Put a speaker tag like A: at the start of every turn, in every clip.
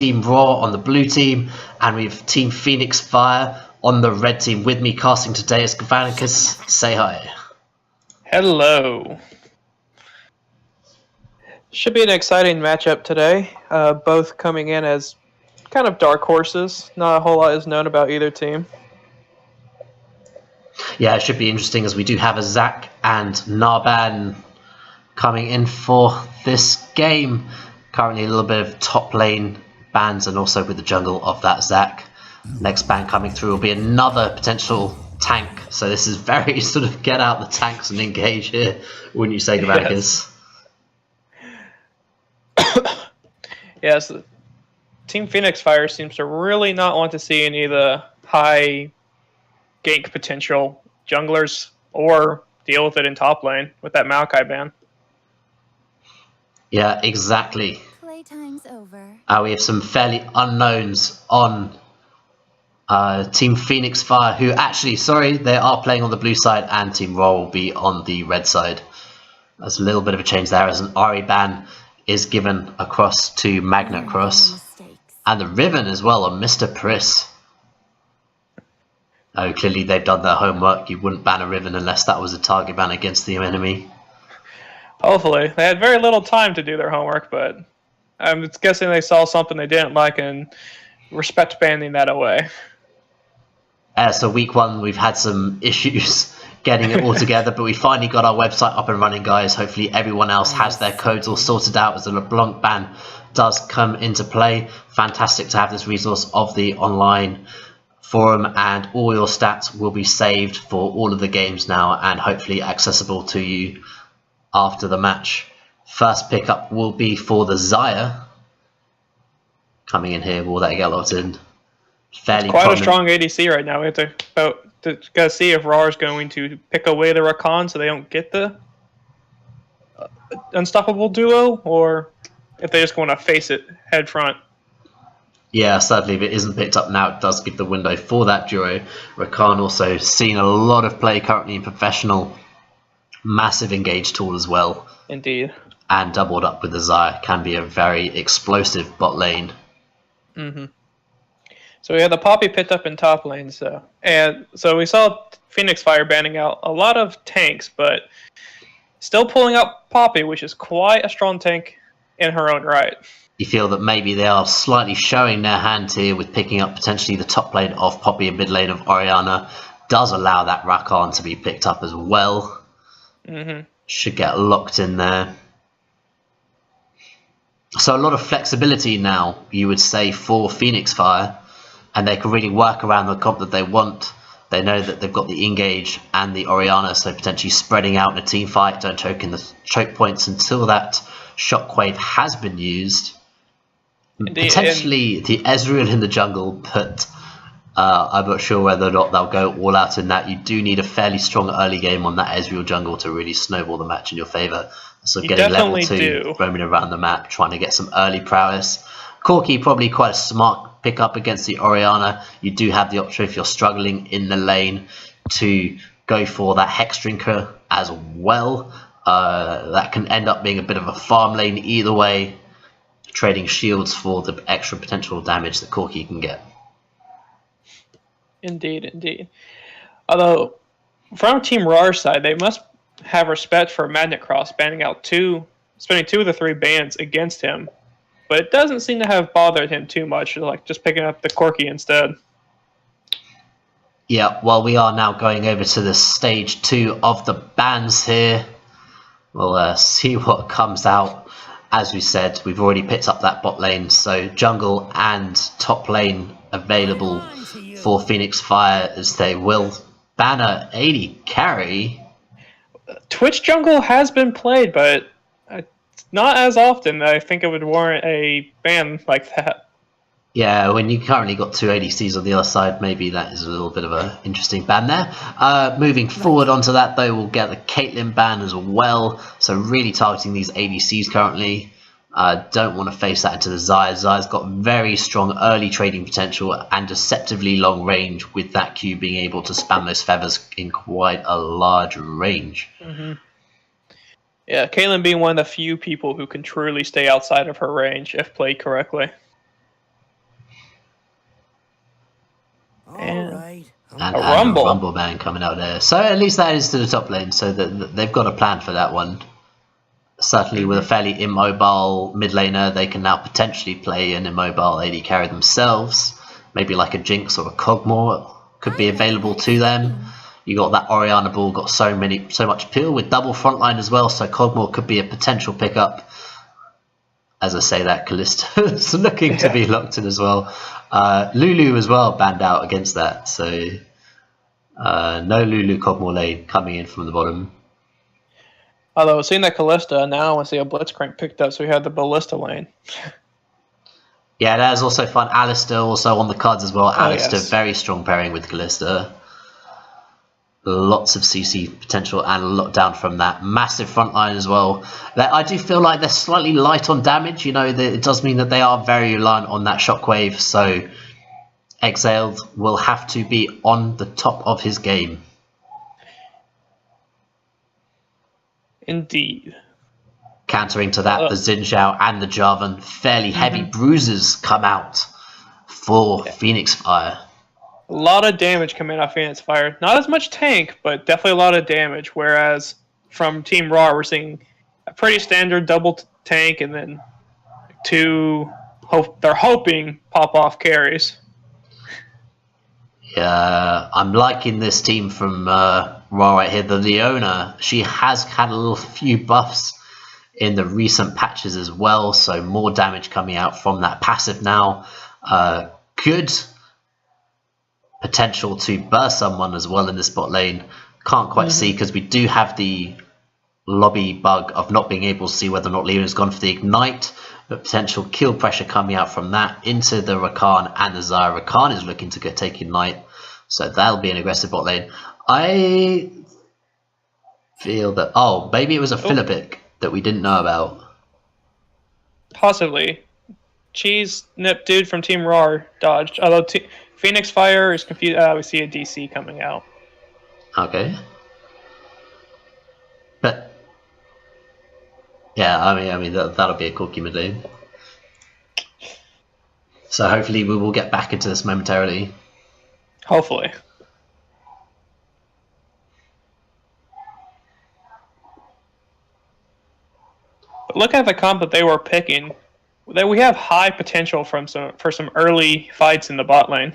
A: Team RAWR on the blue team, and we have Team Phoenix Fire on the red team. With me casting today is Gavanicus. Say hi.
B: Hello. Should be an exciting matchup today. Both coming in as kind of dark horses. Not a whole lot is known about either team.
A: Yeah, it should be interesting as we do have a Zach and Narban coming in for this game. Currently a little bit of top lane bans, and also with the jungle of that Zach. Next ban coming through will be another potential tank. So this is very sort of get out the tanks and engage here, wouldn't you say, Gavanicus?
B: Yes. Team Phoenix Fire seems to really not want to see any of the high gank potential junglers or deal with it in top lane with that Maokai ban.
A: Yeah, exactly.
C: Playtime's over.
A: We have some fairly unknowns on Team Phoenix Fire, who actually, sorry, they are playing on the blue side, and Team RAWR will be on the red side. There's a little bit of a change there as an Ari ban is given across to Magnet Cross. And the Riven as well on Mr. Priss. Oh, clearly they've done their homework. You wouldn't ban a Riven unless that was a target ban against the enemy.
B: Hopefully. They had very little time to do their homework, but I'm guessing they saw something they didn't like and respect banning that away.
A: So week one, we've had some issues getting it all together, but we finally got our website up and running, guys. Hopefully everyone else has their codes all sorted out as the LeBlanc ban does come into play. Fantastic to have this resource of the online forum, and all your stats will be saved for all of the games now and hopefully accessible to you after the match. First pickup will be for the Xayah. Coming in here, will that get locked in? Fairly
B: quite
A: prominent.
B: A strong ADC right now. We have to see if RAWR is going to pick away the Rakan so they don't get the unstoppable duo, or if they just want to face it head front.
A: Yeah, sadly, if it isn't picked up now, it does give the window for that duo. Rakan also seen a lot of play currently in professional. Massive engage tool as well.
B: Indeed.
A: And doubled up with the Xayah can be a very explosive bot lane.
B: Mm-hmm. So we had the Poppy picked up in top lane, so we saw Phoenix Fire banning out a lot of tanks, but still pulling out Poppy, which is quite a strong tank in her own right.
A: You feel that maybe they are slightly showing their hand here with picking up potentially the top lane of Poppy and mid lane of Orianna. Does allow that Rakan to be picked up as well.
B: Mm-hmm.
A: Should get locked in there. So a lot of flexibility now, you would say, for Phoenix Fire. And they can really work around the comp that they want. They know that they've got the Engage and the Orianna, so potentially spreading out in a team fight. Don't choke in the choke points until that Shockwave has been used. Indeed, potentially the Ezreal in the jungle, but I'm not sure whether or not they'll go all out in that. You do need a fairly strong early game on that Ezreal jungle to really snowball the match in your favour. So getting level 2, roaming around the map, trying to get some early prowess. Corki probably quite a smart pick up against the Orianna. You do have the option if you're struggling in the lane to go for that Hex Drinker as well. That can end up being a bit of a farm lane either way, trading shields for the extra potential damage that Corki can get.
B: Indeed, indeed. Although, from Team RAWR's side, they must have respect for Magnet Cross banning out spending 2 of the 3 bans against him. But it doesn't seem to have bothered him too much, like just picking up the Corki instead.
A: Yeah, well, we are now going over to the stage 2 of the bans here. We'll see what comes out. As we said, we've already picked up that bot lane, so jungle and top lane available for Phoenix Fire, as they will ban a 80 carry.
B: Twitch jungle has been played, but not as often. I think it would warrant a ban like that.
A: Yeah, when you currently got 2 ADCs on the other side, maybe that is a little bit of an interesting ban there. Moving forward onto that, though, we'll get the Caitlyn ban as well. So really targeting these ADCs currently. Don't want to face that into the Xayah. Xayah's got very strong early trading potential and deceptively long range, with that Q being able to spam those feathers in quite a large range.
B: Mm-hmm. Yeah, Caitlyn being one of the few people who can truly stay outside of her range if played correctly.
A: And
B: A
A: a
B: Rumble.
A: Rumble man coming out there. So at least that is to the top lane, so that they've got a plan for that one. Certainly with a fairly immobile mid laner, they can now potentially play an immobile AD carry themselves. Maybe like a Jinx or a Cogmore could be available to them. You got that Orianna ball, got so much peel with double frontline as well, so Cogmore could be a potential pickup. As I say that, Callisto's looking to be locked in as well. Lulu as well banned out against that, so no Lulu Cogmore lane coming in from the bottom.
B: Although seeing that Callista, now I want to see a Blitzcrank picked up, so we have the Ballista lane.
A: Yeah, that is also fun. Alistair also on the cards as well. Alistair,
B: yes.
A: very strong pairing with Callista. Lots of CC potential and a lot down from that. Massive front line as well. I do feel like they're slightly light on damage. You know, it does mean that they are very reliant on that shockwave. So Exiled will have to be on the top of his game.
B: Indeed.
A: Countering to that, the Xin Zhao and the Jarvan. Fairly heavy bruises come out for Phoenix Fire.
B: A lot of damage coming off Phoenix Fire. Not as much tank, but definitely a lot of damage. Whereas from Team RAWR, we're seeing a pretty standard double tank and then they're hoping pop-off carries.
A: Yeah, I'm liking this team from RAWR right here. The Leona, she has had a few buffs in the recent patches as well, so more damage coming out from that passive now. Good potential to burst someone as well in the spot lane. Can't quite see because we do have the lobby bug of not being able to see whether or not Leona's gone for the ignite, but potential kill pressure coming out from that into the Rakan and the Xayah. Rakan is looking to take ignite, so that'll be an aggressive bot lane. I feel that maybe it was a Philippic that we didn't know about.
B: Possibly. Cheese Nip dude from Team RAWR dodged. Although Phoenix Fire is confused. We see a DC coming out.
A: Okay. But yeah, I mean that'll be a cookie mid lane. So hopefully we will get back into this momentarily.
B: Hopefully. But look at the comp that they were picking. We have high potential for some early fights in the bot lane.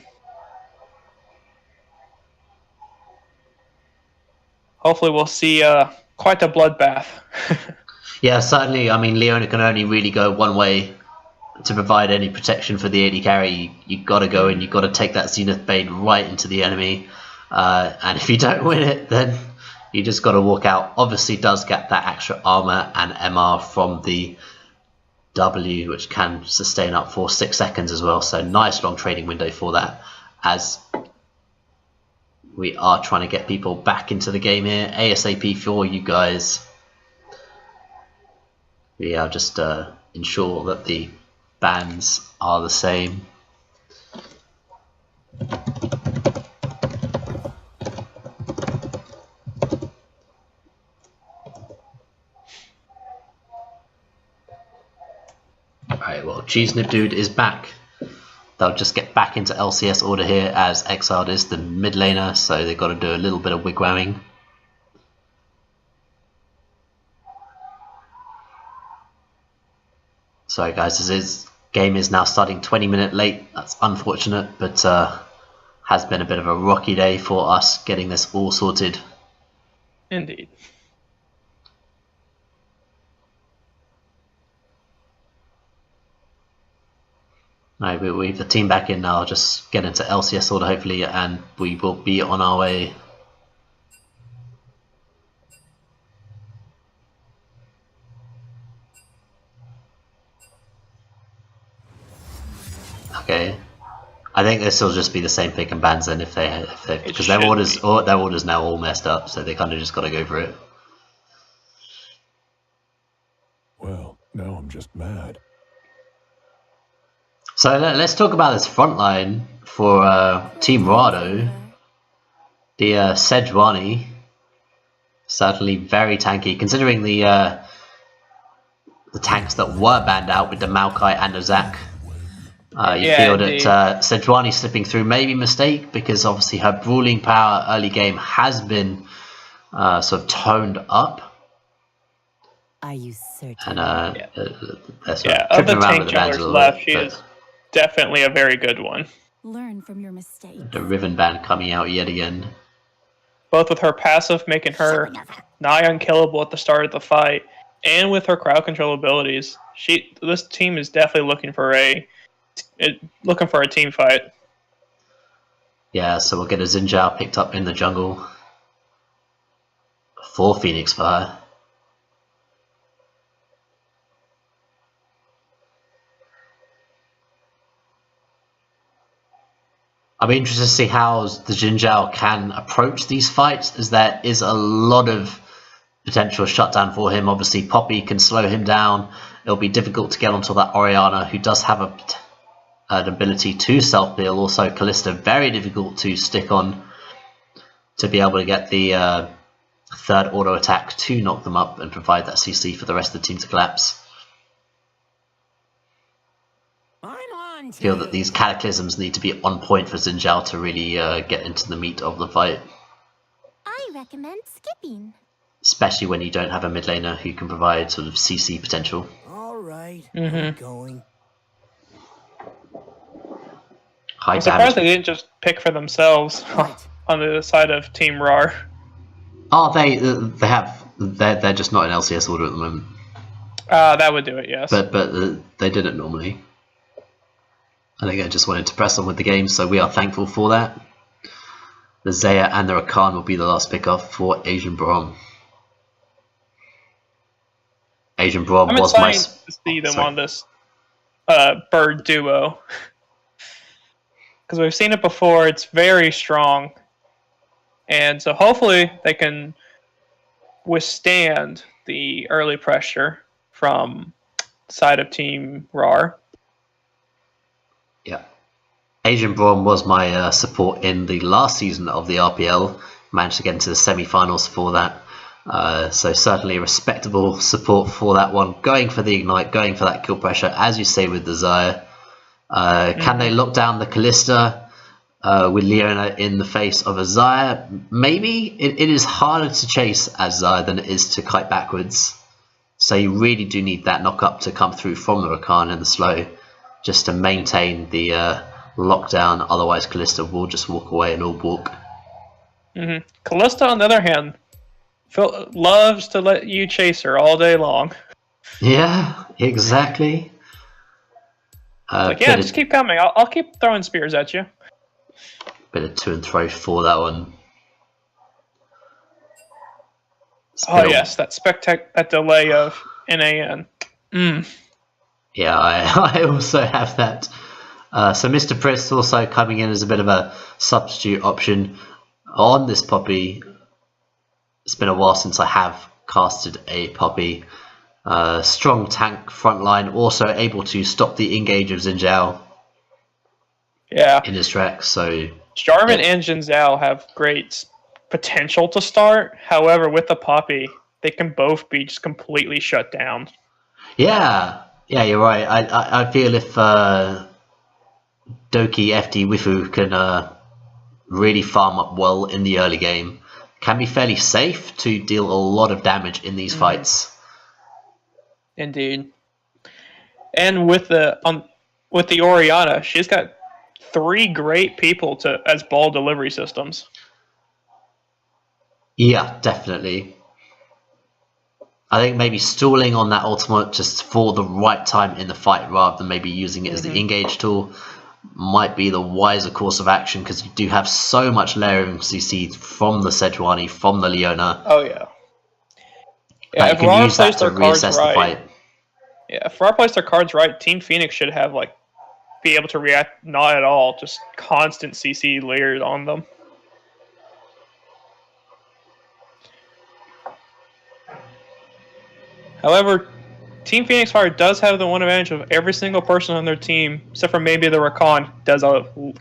B: Hopefully we'll see quite a bloodbath.
A: Yeah, certainly. I mean, Leona can only really go one way to provide any protection for the AD carry. You got to go and you got to take that Zenith Bane right into the enemy. And if you don't win it, then you just got to walk out. Obviously does get that extra armor and MR from the W, which can sustain up for 6 seconds as well. So nice long trading window for that, as we are trying to get people back into the game here ASAP for you guys. We are just ensure that the bans are the same. Alright, well, Cheese Nip Dude is back. They'll just get back into LCS order here as Exiled is the mid laner, so they've got to do a little bit of wigwamming. Sorry guys, this game is now starting 20-minute late. That's unfortunate, but has been a bit of a rocky day for us getting this all sorted.
B: Indeed.
A: Right, we have the team back in now. Just get into LCS order hopefully, and we will be on our way. Okay, I think this will just be the same pick and bans then if they because their orders now all messed up, so they kind of just got to go for it.
C: Well, now I'm just mad.
A: So let's talk about this front line for Team Rado. The Sejuani, certainly very tanky, considering the tanks that were banned out with the Maokai and the Zac. You
B: Yeah,
A: feel
B: indeed.
A: that Sejuani slipping through may be a mistake because obviously her brawling power early game has been sort of toned up.
D: Are you certain?
A: And they're sort
B: Yeah,
A: of
B: of the
A: tripping around
B: tank
A: with the bands a
B: junglers
A: little
B: left,
A: bit.
B: she is definitely a very good one.
D: Learn from your mistakes.
A: The Riven band coming out yet again.
B: Both with her passive making her nigh unkillable at the start of the fight, and with her crowd control abilities, this team is definitely looking for a team fight.
A: Yeah, so we'll get a Xin Zhao picked up in the jungle for Phoenix Fire. I'll be interested to see how the Xin Zhao can approach these fights, as there is a lot of potential shutdown for him. Obviously, Poppy can slow him down. It'll be difficult to get onto that Orianna, who does have an ability to self-heal. Also, Kalista, very difficult to stick on to be able to get the third auto attack to knock them up and provide that CC for the rest of the team to collapse. I feel that these cataclysms need to be on point for Xin Zhao to really get into the meat of the fight.
D: I recommend skipping.
A: Especially when you don't have a mid laner who can provide sort of CC potential.
E: Alright, I'm going.
A: High
B: I'm surprised
A: damage.
B: they didn't just pick for themselves on the side of Team RAWR.
A: Oh, they're just not in LCS order at the moment.
B: That would do it, yes.
A: But they did it normally. I think I just wanted to press on with the game, so we are thankful for that. The Zaya and the Rakan will be the last pick off for Asian Braum. Asian Braum
B: I'm
A: was
B: excited to see them on this bird duo. Because we've seen it before, it's very strong. And so hopefully they can withstand the early pressure from the side of Team RAWR.
A: Yeah. Asian Braum was my support in the last season of the RPL. Managed to get into the semi-finals for that. So certainly a respectable support for that one. Going for the Ignite, going for that kill pressure, as you say with the Zaya. Can they lock down the Kalista with Leona in the face of a Zaya? Maybe. It is harder to chase as Zaya than it is to kite backwards. So you really do need that knock up to come through from the Rakan in the slow, just to maintain the lockdown. Otherwise Kalista will just walk away and all walk.
B: Kalista, on the other hand, loves to let you chase her all day long.
A: Yeah, exactly.
B: Just keep coming. I'll keep throwing spears at you.
A: Bit of to and fro for that one.
B: Yes, that delay of NAN.
A: Yeah, I also have that. So Mr. Priss also coming in as a bit of a substitute option on this Poppy. It's been a while since I have casted a Poppy. Strong tank front line, also able to stop the engage of Xin Zhao in his tracks. So
B: Jarvan and Jin Zhao have great potential to start. However, with the Poppy, they can both be just completely shut down.
A: Yeah, you're right. I feel if Doki FD Wifu can really farm up well in the early game, can be fairly safe to deal a lot of damage in these fights.
B: Indeed. And with the Orianna, she's got 3 great people as ball delivery systems.
A: Yeah, definitely. I think maybe stalling on that ultimate just for the right time in the fight rather than maybe using it as the engage tool might be the wiser course of action, because you do have so much layering CC from the Sejuani, from the Leona.
B: Oh, yeah.
A: Yeah, you can use that to reassess the fight.
B: Yeah, if RAWR plays their cards right, Team Phoenix should have be able to react not at all, just constant CC layered on them. However, Team Phoenix Fire does have the one advantage of every single person on their team, except for maybe the Rakan,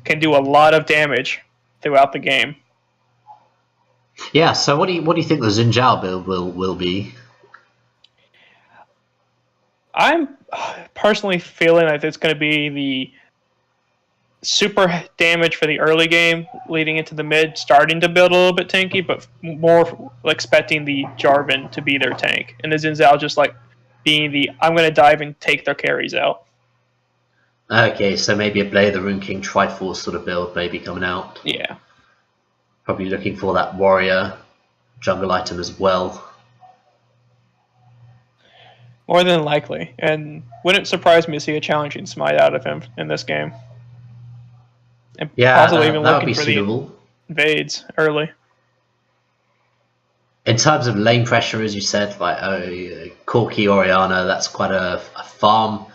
B: can do a lot of damage throughout the game.
A: Yeah, so what do you think the Xin Zhao build will be?
B: I'm personally feeling like it's going to be the super damage for the early game, leading into the mid, starting to build a little bit tanky, but more expecting the Jarvan to be their tank, and the Xin Zhao just like being the I'm going to dive and take their carries out.
A: Okay, so maybe a Blade of the Rune King Triforce sort of build maybe coming out.
B: Yeah.
A: Probably looking for that warrior jungle item as well.
B: More than likely, and wouldn't surprise me to see a challenging smite out of him in this game. And
A: Yeah,
B: possibly even
A: that would
B: looking
A: be
B: for
A: suitable.
B: the invades early.
A: In terms of lane pressure, as you said, like Corki Oriana, that's quite a farm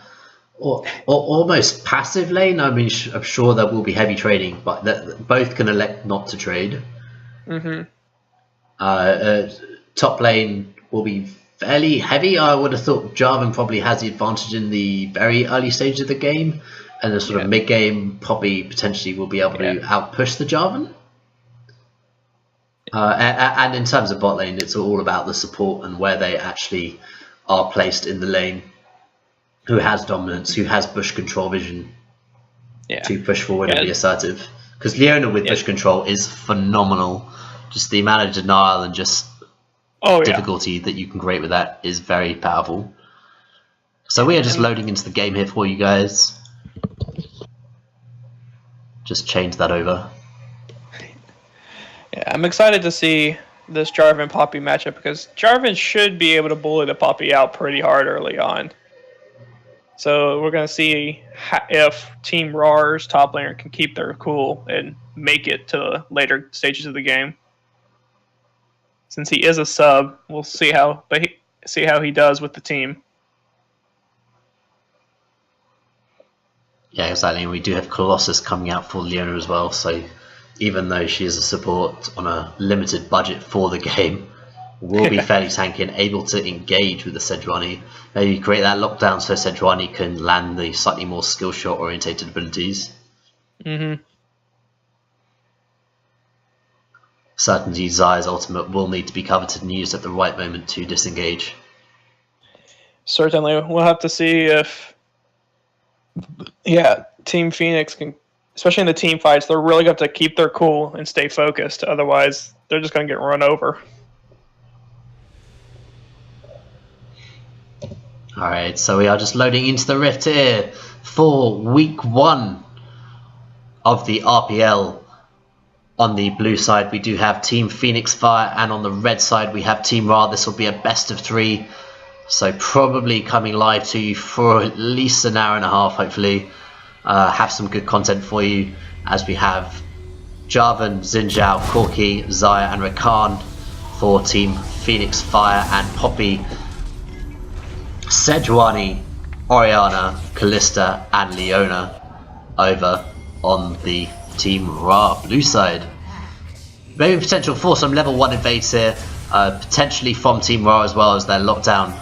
A: or almost passive lane. I mean, I'm sure there will be heavy trading, but both can elect not to trade. Top lane will be fairly heavy. I would have thought Jarvan probably has the advantage in the very early stages of the game, and the sort of mid game probably potentially will be able to outpush the Jarvan. And in terms of bot lane, it's all about the support and where they actually are placed in the lane. Who has dominance, who has bush control vision to push forward and be assertive. Because Leona with bush control is phenomenal. Just the amount of denial and just difficulty that you can create with that is very powerful. So we are just loading into the game here for you guys. Just change that over.
B: Yeah, I'm excited to see this Jarvan Poppy matchup because Jarvan should be able to bully the Poppy out pretty hard early on. So we're going to see if Team RAWR's top laner can keep their cool and make it to later stages of the game. Since he is a sub, we'll see how he does with the team.
A: Yeah, exactly. And we do have Colossus coming out for Leona as well. So even though she is a support on a limited budget for the game, will be fairly tanky and able to engage with the Sejuani. Maybe create that lockdown so Sejuani can land the slightly more skill shot orientated abilities. Certainty Zaya's ultimate will need to be coveted and used at the right moment to disengage.
B: Certainly. We'll have to see if Team Phoenix can, especially in the team fights, they're really going to have to keep their cool and stay focused. Otherwise, they're just going to get run over.
A: Alright, so we are just loading into the Rift here for week 1 of the RPL. On the blue side we do have Team Phoenix Fire, and on the red side we have Team RAWR. This will be a best of 3, so probably coming live to you for at least an hour and a half, hopefully. Have some good content for you as we have Jarvan, Xin Zhao, Corki, Zaya and Rakan for Team Phoenix Fire, and Poppy, Sejuani, Oriana, Kalista and Leona over on the Team RAWR blue side. Maybe potential for some level 1 invades here, potentially from Team RAWR as well, as their lockdown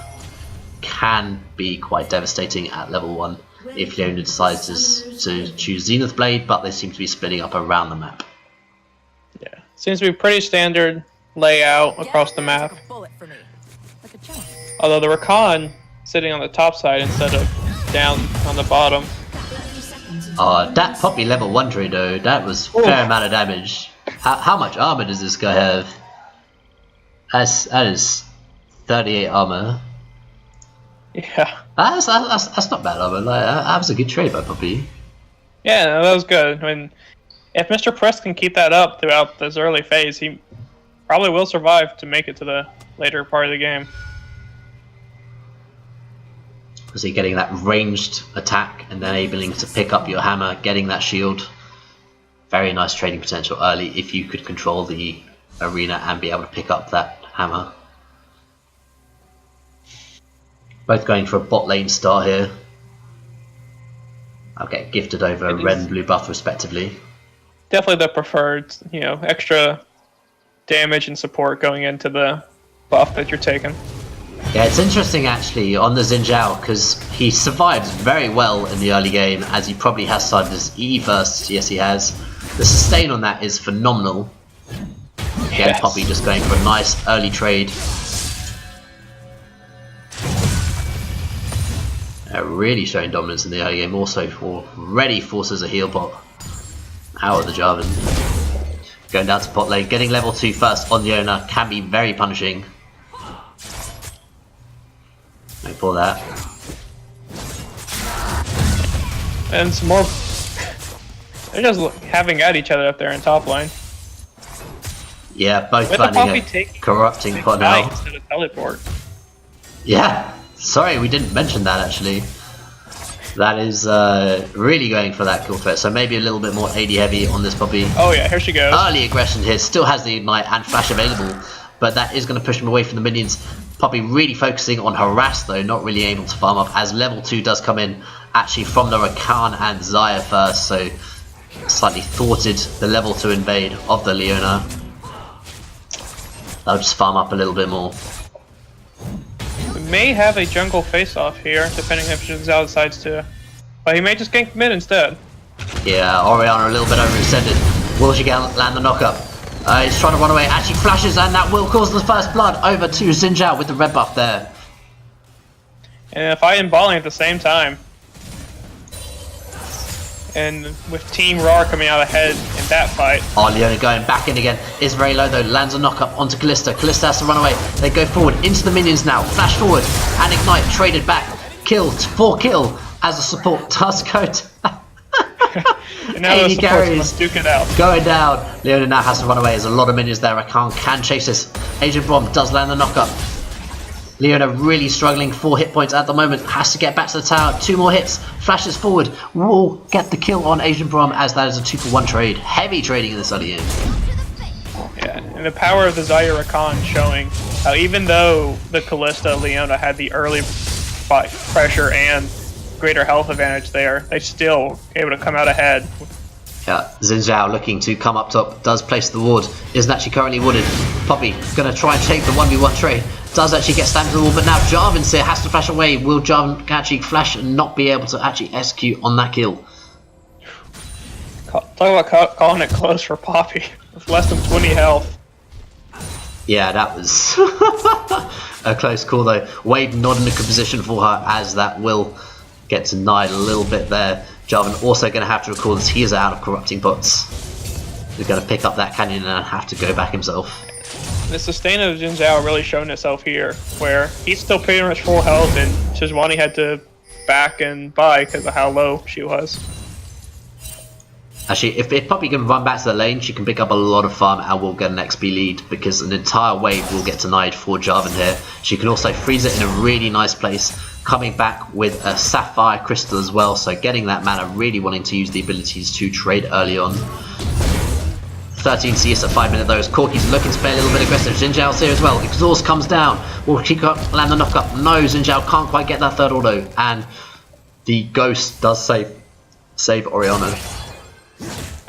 A: can be quite devastating at level 1 if Leona decides to choose Zenith Blade, but they seem to be splitting up around the map.
B: Yeah, seems to be pretty standard layout across the map. Although the Rakan sitting on the top side instead of down on the bottom.
A: That Poppy level 1 trade though, that was fair amount of damage. How much armor does this guy have? That is 38 armor.
B: Yeah.
A: That's not bad armor. Like, that was a good trade by Poppy.
B: Yeah, no, that was good. I mean, if Mr. Press can keep that up throughout this early phase, he probably will survive to make it to the later part of the game.
A: So you're getting that ranged attack and then enabling to pick up your hammer, getting that shield. Very nice trading potential early if you could control the arena and be able to pick up that hammer. Both going for a bot lane star here. I'll get gifted over red and blue buff respectively.
B: Definitely the preferred, extra damage and support going into the buff that you're taking.
A: Yeah, it's interesting actually on the Xin Zhao, because he survives very well in the early game, as he probably has started his E first. Yes, he has. The sustain on that is phenomenal. Again, yes. Poppy just going for a nice early trade. Really showing dominance in the early game. Also already forces a heal bot out of the Jarvan. Going down to bot lane, getting level 2 first on the owner can be very punishing. Wait for that.
B: And some more. They're just having at each other up there in top lane.
A: Yeah, both
B: With the
A: planning
B: Poppy
A: a corrupting pot now.
B: Instead of teleport.
A: Yeah, sorry we didn't mention that actually. That is really going for that kill threat, so maybe a little bit more AD heavy on this Poppy.
B: Oh yeah, here she goes.
A: Early aggression here, still has the ignite and flash available, but that is going to push him away from the minions. Poppy really focusing on harass though, not really able to farm up as level 2 does come in actually from the Rakan and Xayah first, so slightly thwarted the level 2 invade of the Leona. They'll just farm up a little bit more.
B: We may have a jungle face-off here, depending if Xin Zhao decides to. But he may just gank mid instead.
A: Yeah, Orianna a little bit overextended. Will she land the knock-up? He's trying to run away, actually flashes, and that will cause the first blood over to Xin Zhao with the red buff there.
B: And fighting balling at the same time. And with Team RAWR coming out ahead in that fight.
A: Oh, Leona going back in again. Is very low though. Lands a knock-up onto Kalista. Kalista has to run away. They go forward into the minions now. Flash forward. And Ignite traded back. Killed. 4 kill as a support does go to...
B: And now the supports must duke it out.
A: Going down. Leona now has to run away. There's a lot of minions there. Rakan can chase this. Agent Bomb does land the knock-up. Leona really struggling, 4 hit points at the moment, has to get back to the tower, 2 more hits, flashes forward, will get the kill on Asian Brom as that is a 2-for-1 trade. Heavy trading in this early game.
B: Yeah, and the power of the Xayah Rakan showing how even though the Kalista Leona had the early fight pressure and greater health advantage there, they still able to come out ahead.
A: Yeah, Xin Zhao looking to come up top, does place the ward, isn't actually currently warded. Poppy going to try and take the 1v1 trade, does actually get stamped to the wall, but now Jarvan's here, has to flash away. Will Jarvan actually flash and not be able to actually execute on that kill?
B: Talk about calling it close for Poppy, with less than 20 health.
A: Yeah, that was a close call though. Wade not in a good position for her as that will get denied a little bit there. Jarvan also going to have to recall that he is out of corrupting bots. He's going to pick up that canyon and have to go back himself.
B: The sustain of Xin Zhao really showing itself here, where he's still pretty much full health and Sejuani had to back and buy because of how low she was.
A: Actually, if Poppy can run back to the lane, she can pick up a lot of farm and will get an XP lead because an entire wave will get denied for Jarvan here. She can also freeze it in a really nice place, coming back with a Sapphire Crystal as well, so getting that mana, really wanting to use the abilities to trade early on. 13 CS at 5 minutes though, as Corki's looking to play a little bit aggressive. Xin Zhao's here as well. Exhaust comes down. Will she land the knock up? No, Xin Zhao can't quite get that third auto. And the Ghost does save Orianna.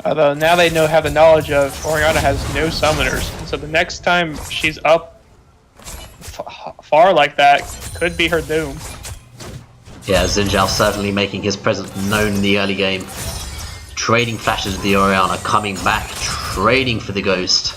B: Although now they have the knowledge of Orianna has no summoners. So the next time she's up far like that could be her doom.
A: Yeah, Xin Zhao certainly making his presence known in the early game. Trading flashes with the Orianna, coming back, trading for the Ghost.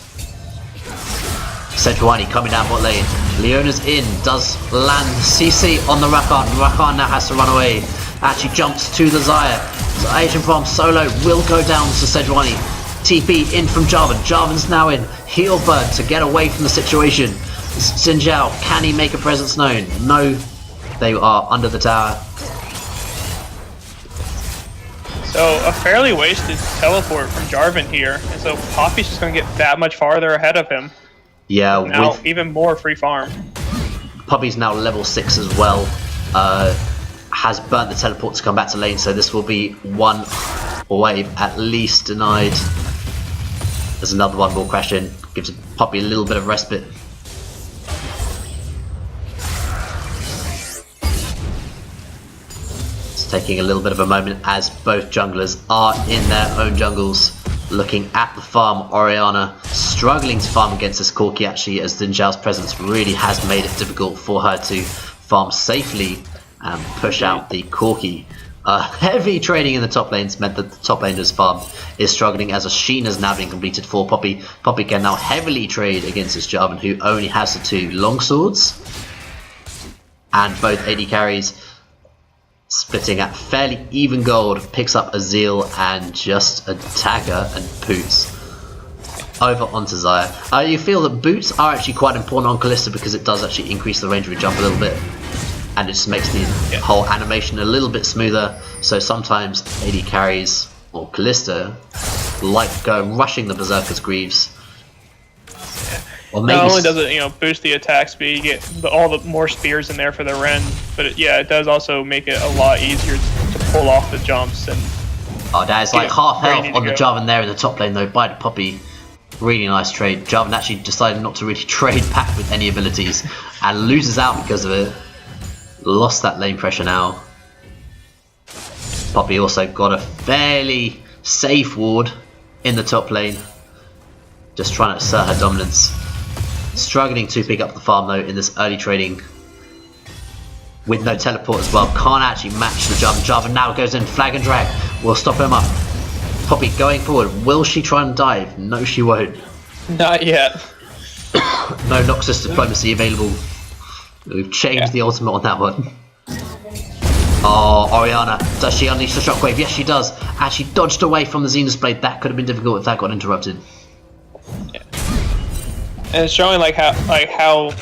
A: Sejuani coming down bot lane. Leona's in, does land CC on the Rakan. Rakan now has to run away. Actually jumps to the Xayah. So Asian Prom solo will go down to Sejuani. TP in from Jarvan. Jarvan's now in. Heal Bird to get away from the situation. Xin Zhao, can he make a presence known? No, they are under the tower.
B: So a fairly wasted teleport from Jarvan here, and so Poppy's just going to get that much farther ahead of him.
A: Yeah,
B: now
A: with
B: even more free farm.
A: Poppy's now level 6 as well. Has burnt the teleport to come back to lane, so this will be one wave at least denied. There's another one will crash in, gives Poppy a little bit of respite. Taking a little bit of a moment as both junglers are in their own jungles looking at the farm. Orianna struggling to farm against this Corki actually, as Xin Zhao's presence really has made it difficult for her to farm safely and push out the Corki. Heavy trading in the top lanes meant that the top laner's farm is struggling as a Sheen has now been completed for Poppy. Poppy can now heavily trade against this Jarvan who only has the 2 longswords and both AD carries. Splitting at fairly even gold, picks up a Zeal and just a dagger and Boots over onto Zaya. You feel that Boots are actually quite important on Callista because it does actually increase the range of your jump a little bit, and it just makes the whole animation a little bit smoother. So sometimes AD carries or Callista like rushing the Berserker's Greaves. Or maybe
B: not only does it boost the attack speed, you get all the more spears in there for the Ren, but it does also make it a lot easier to pull off the jumps. And
A: that is like half health on the Jarvan there in the top lane though by the Poppy. Really nice trade. Jarvan actually decided not to really trade back with any abilities and loses out because of it. Lost that lane pressure now. Poppy also got a fairly safe ward in the top lane. Just trying to assert her dominance. Struggling to pick up the farm though in this early trading. With no teleport as well. Can't actually match the Jarvan. Jarvan now goes in, flag and drag. Will stop him up. Poppy going forward. Will she try and dive? No, she won't.
B: Not yet.
A: No Noxus diplomacy available. We've changed the ultimate on that one. Oh, Orianna. Does she unleash the shockwave? Yes, she does. And she dodged away from the Zenith's Blade. That could have been difficult if that got interrupted.
B: Yeah. And it's showing like how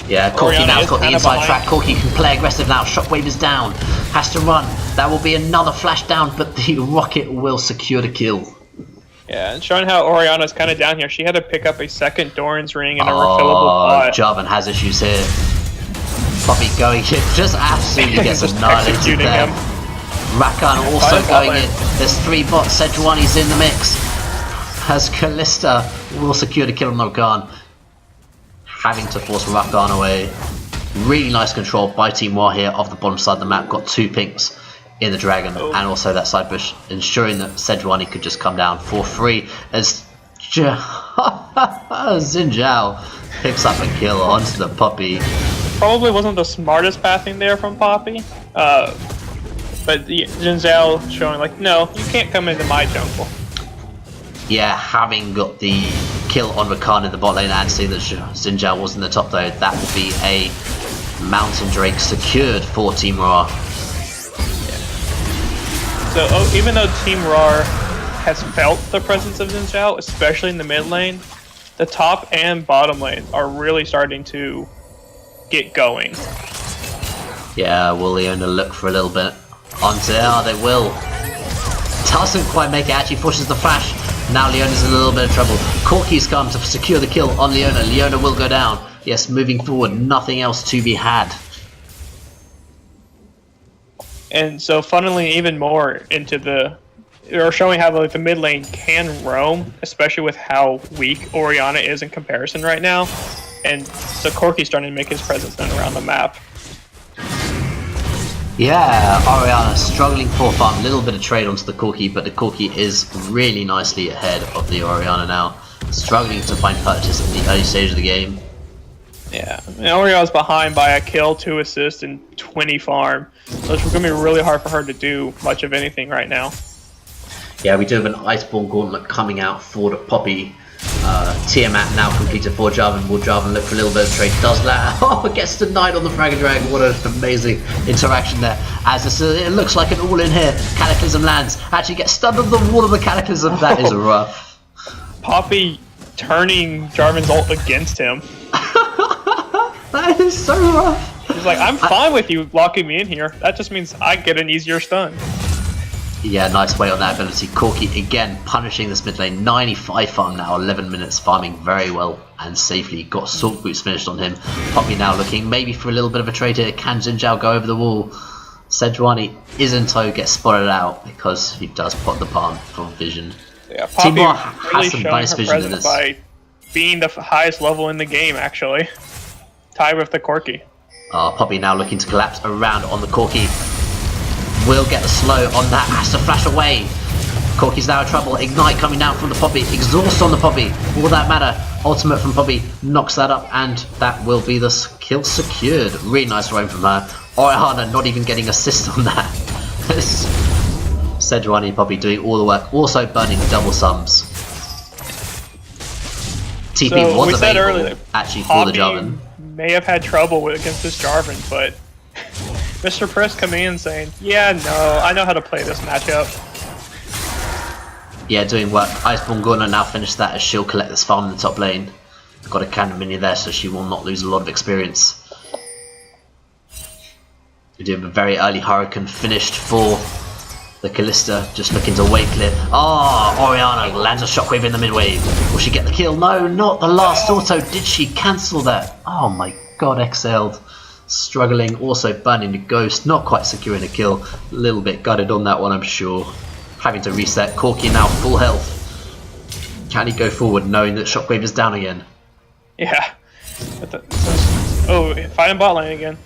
A: yeah, Corki now's got the inside track. Corki can play aggressive now. Shockwave is down. Has to run. That will be another flash down, but the rocket will secure the kill.
B: Yeah, and showing how Orianna's kind of down here. She had to pick up a second Doran's ring and a refillable pot.
A: Jarvan has issues here. Poppy going in, just absolutely gets annihilated there. Rakan also going in. There's 3 bots. Sejuani's in the mix. As Callista will secure the kill on Rakan. Having to force Rakan away. Really nice control by Team RAWR here of the bottom side of the map. Got 2 pinks in the dragon and also that side bush, ensuring that Sejuani could just come down for free as Xin Zhao picks up a kill onto the Poppy.
B: Probably wasn't the smartest pathing there from Poppy, but Xin Zhao showing like, no, you can't come into my jungle.
A: Yeah, having got the kill on Rakan in the bot lane and seeing that Xin Zhao was in the top though, that will be a Mountain Drake secured for Team RAWR.
B: So even though Team RAWR has felt the presence of Xin Zhao, especially in the mid lane, the top and bottom lanes are really starting to get going.
A: Yeah, will Leona look for a little bit? They will. Doesn't quite make it, actually pushes the flash. Now Leona's in a little bit of trouble. Corki's come to secure the kill on Leona. Leona will go down. Yes, moving forward, nothing else to be had.
B: And so funneling even more into or showing how the mid lane can roam, especially with how weak Orianna is in comparison right now. And so Corki's starting to make his presence known around the map.
A: Yeah, Orianna struggling for farm, a little bit of trade onto the Corki, but the Corki is really nicely ahead of the Orianna now. Struggling to find purchase in the early stage of the game.
B: Yeah, and Orianna's behind by a kill, 2 assists, and 20 farm. So it's going to be really hard for her to do much of anything right now.
A: Yeah, we do have an Iceborne Gauntlet coming out for the Poppy. Tiamat now completed for Jarvan. Will Jarvan look for a little bit of trade? Does that? Oh, gets denied on the Frag and Drag. What an amazing interaction there. As this, it looks like an all in here. Cataclysm lands. Actually gets stunned on the wall of the Cataclysm. That is rough.
B: Poppy turning Jarvan's ult against him.
A: That is so rough.
B: He's like, I'm fine with you locking me in here. That just means I get an easier stun.
A: Yeah, nice way on that ability. Corki again punishing this mid lane. 95 farm now, 11 minutes farming very well and safely. Got Salt Boots finished on him. Poppy now looking maybe for a little bit of a trade here. Can Xin Zhao go over the wall? Sejuani is in tow, gets spotted out because he does pot the palm from vision.
B: Yeah, Poppy
A: Team RAWR
B: really
A: has some
B: showing
A: nice
B: her
A: vision in
B: presence
A: this.
B: by being the highest level in the game, actually. Tied with the Corki.
A: Poppy now looking to collapse around on the Corki. Will get the slow on that, has to flash away. Corki's now in trouble. Ignite coming down from the Poppy. Exhaust on the Poppy. Will that matter? Ultimate from Poppy knocks that up, and that will be the kill secured. Really nice roam from her. Orianna not even getting assist on that. Sejuani and Poppy doing all the work. Also burning double sums. TP
B: So
A: was
B: we said
A: available
B: earlier,
A: actually for the
B: Poppy
A: Jarvan.
B: may have had trouble against this Jarvan, but Mr. Press coming in saying, yeah, no, I know how to play this matchup.
A: Yeah, doing work. Iceborne Gauntlet now finished that as she'll collect this farm in the top lane. Got a cannon minion there, so she will not lose a lot of experience. We do have a very early Hurricane finished for the Callista, just looking to wave clear. Oh, Orianna lands a shockwave in the mid wave. Will she get the kill? No, not the last auto. Did she cancel that? Oh my god, exhaled. Struggling, also burning the ghost, not quite securing a kill. A little bit gutted on that one, I'm sure. Having to reset. Corki now full health. Can he go forward knowing that shockwave is down again?
B: Yeah. Oh, fighting bot lane again.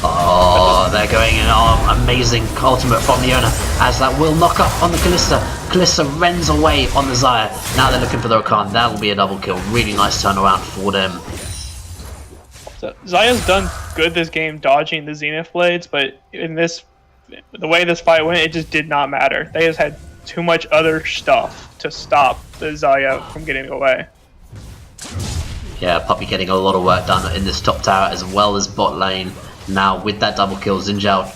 A: Oh, they're going in. Oh, amazing ultimate from Leona as that will knock up on the Callista. Callista rends away on the Xayah. Now they're looking for the Rakan. That will be a double kill. Really nice turnaround for them.
B: So Xayah's done good this game dodging the Zenith Blades, but in this, the way this fight went, it just did not matter. They just had too much other stuff to stop the Xayah from getting away.
A: Yeah, Puppey getting a lot of work done in this top tower as well as bot lane. Now with that double kill, Xin Zhao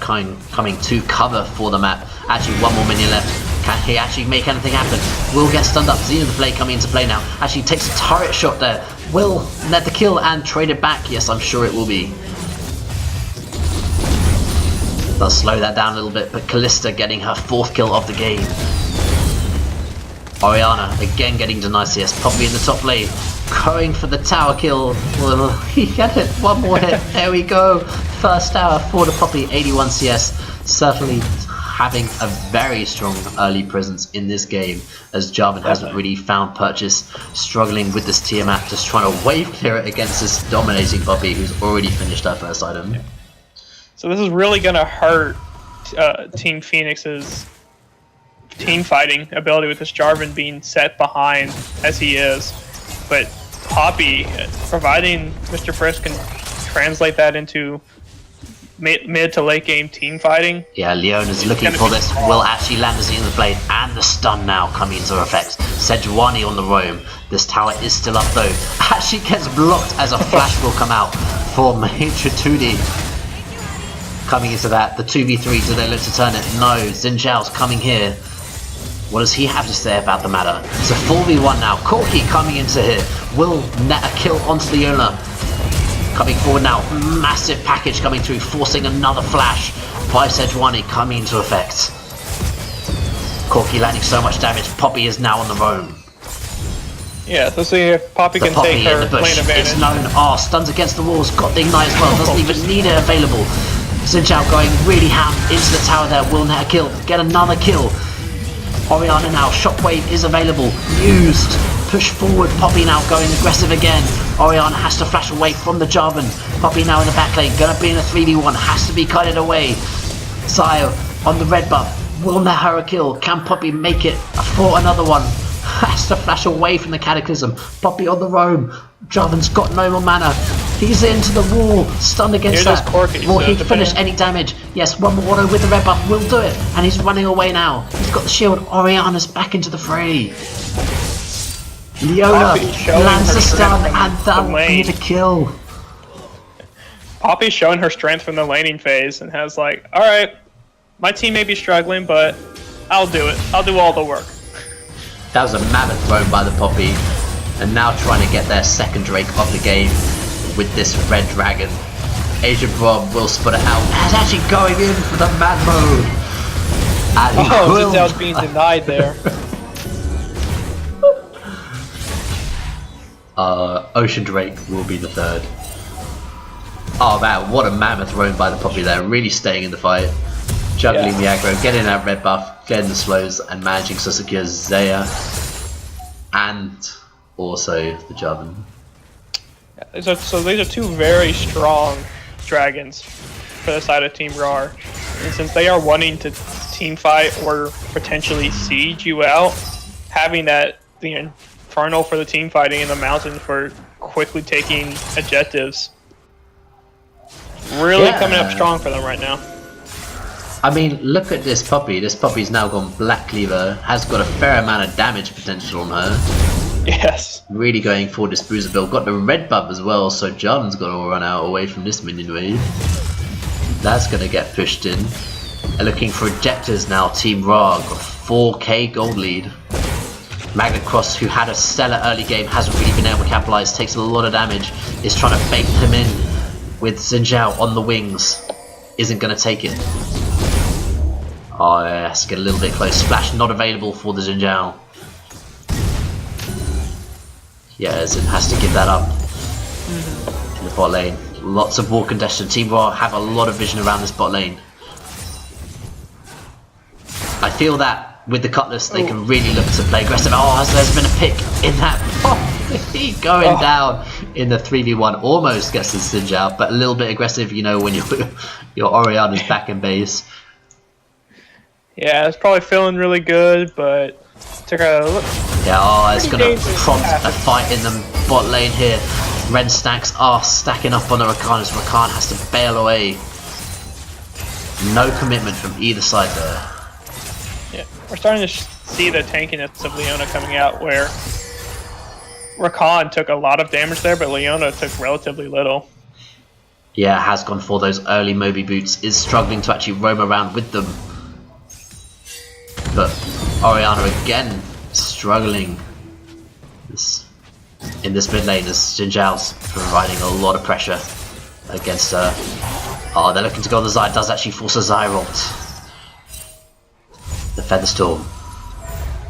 A: coming to cover for the map. Actually, one more minion left. Can he actually make anything happen? Will get stunned up. Zenith Blade coming into play now. Actually takes a turret shot there. Will net the kill and trade it back. Yes, I'm sure it will be. They'll slow that down a little bit, but Callista getting her 4th kill of the game. Orianna again getting denied CS. Puppey in the top lane. Going for the tower kill. Well, he get it. One more hit. There we go. First tower for the Puppey. 81 CS. Certainly having a very strong early presence in this game, as Jarvan hasn't really found purchase. Struggling with this Tiamat, just trying to wave clear it against this dominating Puppey who's already finished her first item.
B: So this is really going to hurt Team Phoenix's team fighting ability with this Jarvan being set behind as he is. But Poppy, providing Mr. Frisk can translate that into mid to late game team fighting. Yeah,
A: Leona's looking for this. Will actually land the Zenith Blade and the stun now coming into effect. Sejuani on the roam. This tower is still up though. Actually gets blocked as a flash will come out for Major 2D. Coming into that, the 2v3, do they look to turn it? No, Xin Zhao's coming here. What does he have to say about the matter? It's a 4v1 now. Corki coming into here. Will net a kill onto Leona. Coming forward now. Massive package coming through, forcing another flash by Sejuani coming into effect. Corki landing so much damage. Poppy is now on the roam.
B: Yeah, let's see if Poppy can take her lane advantage.
A: It's known. Oh, stuns against the walls. Got the ignite as well. Doesn't even need it available. Xin Zhao going really ham into the tower there. Will net a kill. Get another kill. Orianna now, shockwave is available, used, push forward, Poppy now going aggressive again. Orianna has to flash away from the Jarvan. Poppy now in the back lane, gonna be in a 3v1, has to be cutted away. Xayah on the red buff, will net her a kill, can Poppy make it for another one? Has to flash away from the Cataclysm. Poppy on the roam, Jarvan's got no more mana. He's into the wall, stunned against that. Will he finish any damage? Yes, one more auto with the red buff will do it. And he's running away now. He's got the shield. Orianna's back into the fray. Leona lands the stun and that will be the kill.
B: Poppy's showing her strength from the laning phase and has like, alright, my team may be struggling, but I'll do it. I'll do all the work.
A: That was a mammoth thrown by the Poppy. And now trying to get their second Drake of the game with this red dragon. Asian Bob will split it out. And actually going in for the mad mode.
B: And Xin Zhao's being denied there.
A: Ocean Drake will be the third. Oh man, what a mammoth thrown by the Poppy there. Really staying in the fight. Juggling the aggro, getting that red buff, getting the slows, and managing to secure Xayah. And also the Jarvan.
B: So these are two very strong dragons for the side of Team RAWR. And since they are wanting to team fight or potentially siege you out, having that the Infernal for the team fighting in the mountain for quickly taking objectives really coming up strong for them right now.
A: I mean, look at this Poppy. This Poppy's now gone Black Cleaver, has got a fair amount of damage potential on her.
B: Yes.
A: Really going for this bruiser build. Got the red buff as well, so Jarvan's got to run out away from this minion wave. That's going to get pushed in. They're looking for ejectors now. Team RAWR got 4k gold lead. Magnet Cross, who had a stellar early game, hasn't really been able to capitalize, takes a lot of damage, is trying to bait him in with Xin Zhao on the wings. Isn't going to take it. Oh, yeah, has to get a little bit close. Splash not available for the Xin Zhao. Yeah, Xin has to give that up in the bot lane. Lots of war congestion. Team RAWR have a lot of vision around this bot lane. I feel that with the Cutlass, they can really look to play aggressive. Oh, there's been a pick in that bot. He going down in the 3v1. Almost gets the Xin Zhao, but a little bit aggressive, you know, when your Oriana's back in base.
B: Yeah, it's probably feeling really good, but took a look.
A: Yeah, oh, it's going to prompt a fight in the bot lane here. Ren stacks are stacking up on the Rakan as Rakan has to bail away. No commitment from either side there.
B: Yeah, we're starting to see the tankiness of Leona coming out, where Rakan took a lot of damage there, but Leona took relatively little.
A: Yeah, has gone for those early Moby boots, is struggling to actually roam around with them. But Oriana again struggling in this mid lane as Xin Zhao's providing a lot of pressure against her. Oh, they're looking to go on the Zai, does actually force a Zai ult. The Featherstorm.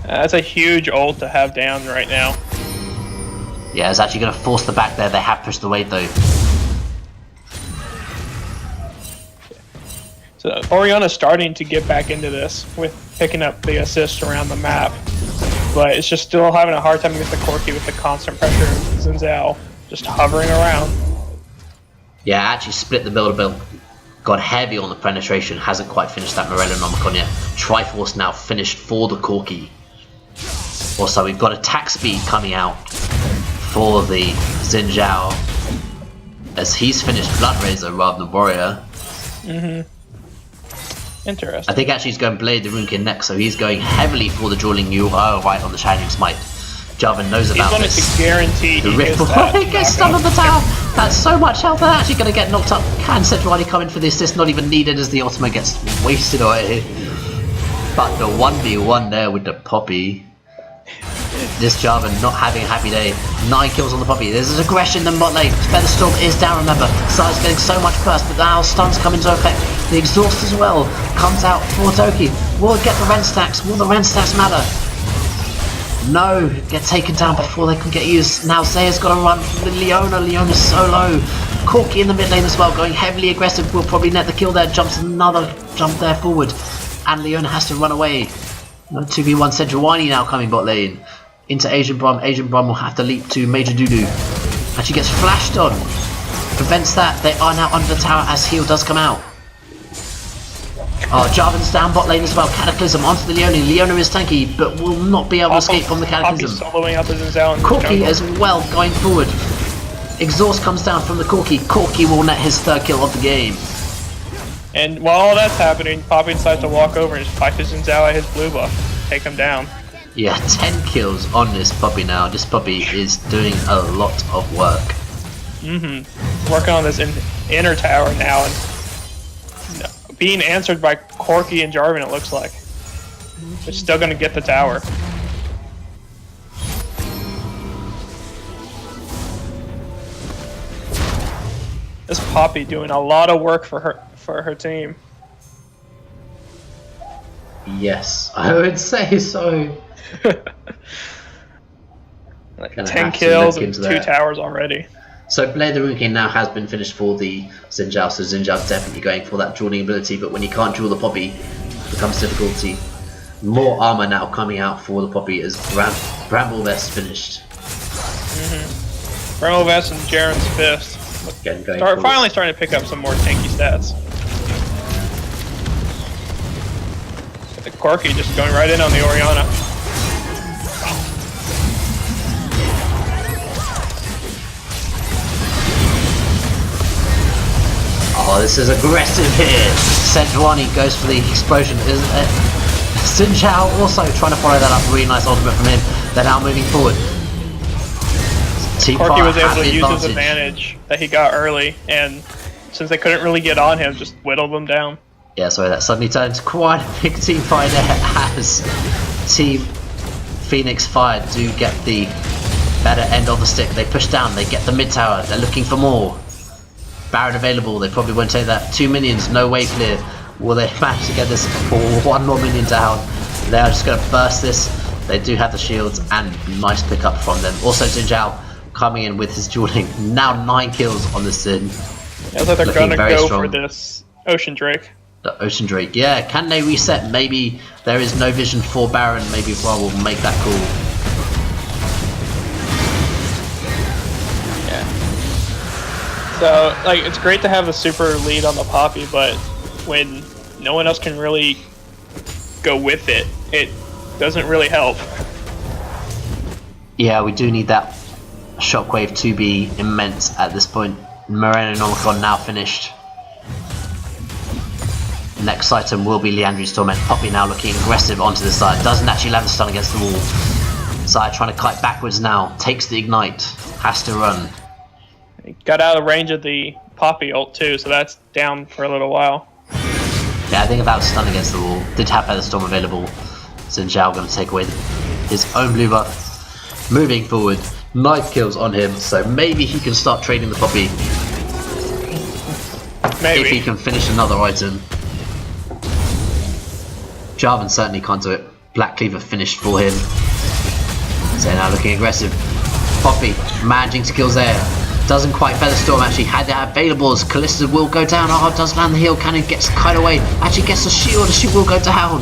B: That's a huge ult to have down right now.
A: Yeah, it's actually going to force the back there. They have pushed the wave though.
B: So Oriana's starting to get back into this with picking up the assists around the map, but it's just still having a hard time against the Corki with the constant pressure of Xin Zhao just hovering around.
A: Yeah, actually split the build a bit. Got heavy on the penetration, hasn't quite finished that Morellonomicon yet. Triforce now finished for the Corki. Also, we've got attack speed coming out for the Xin Zhao as he's finished Bloodrazor rather than Warrior.
B: Interesting.
A: I think actually he's going Blade the Runekin next, so he's going heavily for the Dueling Yu. Oh, right on the Challenging Smite. Jarvan knows about this.
B: He's going to guarantee
A: the
B: he
A: rip
B: gets that.
A: he gets stunned on the tower. That's so much health. They're actually going to get knocked up. Can Sejuani come in for the assist? Not even needed as the ultimate gets wasted away. But the 1v1 there with the Poppy. This Jarvan not having a happy day. 9 kills on the Poppy. There's an aggression in the bot lane. Featherstorm is down, remember. Zai's getting so much burst, but now stuns come into effect. The exhaust as well comes out for Toki. Will it get the Ren stacks? Will the Ren stacks matter? No, get taken down before they can get used. Now Zaya's got to run from the Leona. Leona's so low. Corki in the mid lane as well, going heavily aggressive. Will probably net the kill there. Jumps another jump there forward. And Leona has to run away. 2v1 Sejuani now coming bot lane. Into Asian Brom. Asian Brom will have to leap to Major Doodoo. And she gets flashed on. Prevents that. They are now under the tower as heal does come out. Oh, Jarvan's down bot lane as well. Cataclysm onto the Leona. Leona is tanky, but will not be able to escape from the Cataclysm. Corki as well going forward. Exhaust comes down from the Corki. Corki will net his 3rd kill of the game.
B: And while all that's happening, Poppy decides to walk over and just pipe his Xin Zhao at his blue buff. Take him down.
A: Yeah, 10 kills on this puppy now. This puppy is doing a lot of work.
B: Working on this inner tower now and being answered by Corki and Jarvan, it looks like. They're still going to get the tower. This Poppy doing a lot of work for her team.
A: Yes, I would say so.
B: Like 10 kills and 2 towers already.
A: So Blade the Runekin now has been finished for the Xin Zhao, so Xin Zhao's definitely going for that dueling ability, but when you can't duel the Poppy, it becomes difficulty. More armor now coming out for the Poppy as Bramble Vest finished.
B: Bramble Vest and Jaren's Fist.
A: Again,
B: Finally starting to pick up some more tanky stats. The Corki just going right in on the Oriana.
A: Oh, this is aggressive here. Sejuani goes for the explosion. Xin Zhao also trying to follow that up. Really nice ultimate from him. They're now moving forward.
B: Corki was able to use his advantage that he got early and since they couldn't really get on him, just whittled them down.
A: Yeah, sorry, that suddenly turned into quite a big team fight there as Team Phoenix Fire do get the better end of the stick. They push down, they get the mid tower, they're looking for more. Baron available, they probably won't take that. 2 minions, no way clear. Will they manage to get this for 1 more minion down? They are just going to burst this. They do have the shields and nice pick up from them. Also Xin Zhao coming in with his dueling. Now 9 kills on the Xin.
B: Yeah, I thought they're going to go for this Ocean Drake.
A: The Ocean Drake, yeah. Can they reset? Maybe there is no vision for Baron. Maybe RAWR will make that call.
B: So, like, it's great to have the super lead on the Poppy, but when no one else can really go with it, it doesn't really help.
A: Yeah, we do need that shockwave to be immense at this point. Moreno Nomicon now finished. Next item will be Liandry's Torment. Poppy now looking aggressive onto the side. Doesn't actually land the stun against the wall. Side trying to kite backwards now. Takes the ignite. Has to run.
B: He got out of range of the Poppy ult too, so that's down for a little while.
A: Yeah, I think about stun against the wall. Did have Feather Storm available. Xin Zhao going to take away his own blue buff. Moving forward, 9 kills on him, so maybe he can start trading the Poppy.
B: Maybe.
A: If he can finish another item. Jarvan certainly can't do it. Black Cleaver finished for him. So now looking aggressive. Poppy managing to kill Zaya. Doesn't quite Featherstorm, actually had that available as Kalista will go down. Oh, does land the heal, Cannon gets kite away. Actually gets a shield, she will go down.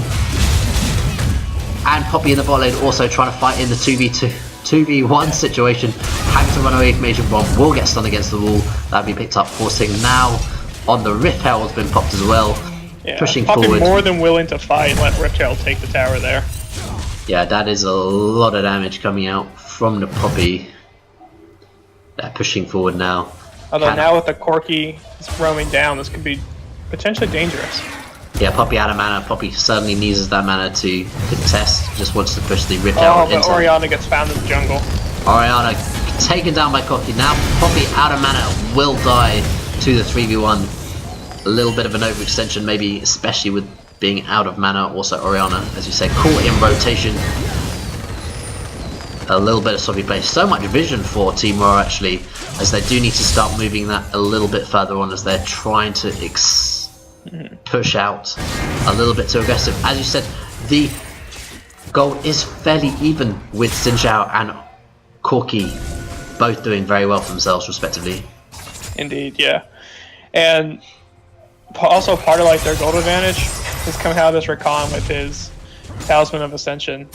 A: And Poppy in the bot lane also trying to fight in the 2v1 situation. Having to run away from Asian Bomb, will get stunned against the wall. That'll be picked up, forcing now on the Riptail has been popped as well.
B: Yeah,
A: pushing
B: Poppy
A: forward.
B: More than willing to fight and let Riptail take the tower there.
A: Yeah, that is a lot of damage coming out from the Poppy. They're pushing forward now.
B: Although now with the Corki roaming down, this could be potentially dangerous.
A: Yeah, Poppy out of mana. Poppy certainly needs that mana to contest. Just wants to push the Rip
B: Oh,
A: out
B: but
A: into.
B: Orianna gets found in the jungle.
A: Orianna taken down by Corki. Now Poppy out of mana will die to the 3v1. A little bit of an overextension maybe, especially with being out of mana. Also Orianna, as you say, caught in rotation. A little bit of sloppy play. So much vision for Team RAWR actually, as they do need to start moving that a little bit further on as they're trying to push out a little bit too aggressive. As you said, the goal is fairly even with Xin Zhao and Corki both doing very well for themselves respectively.
B: Indeed, yeah. And also part of like their gold advantage is coming out of this Rakan with his Talisman of Ascension.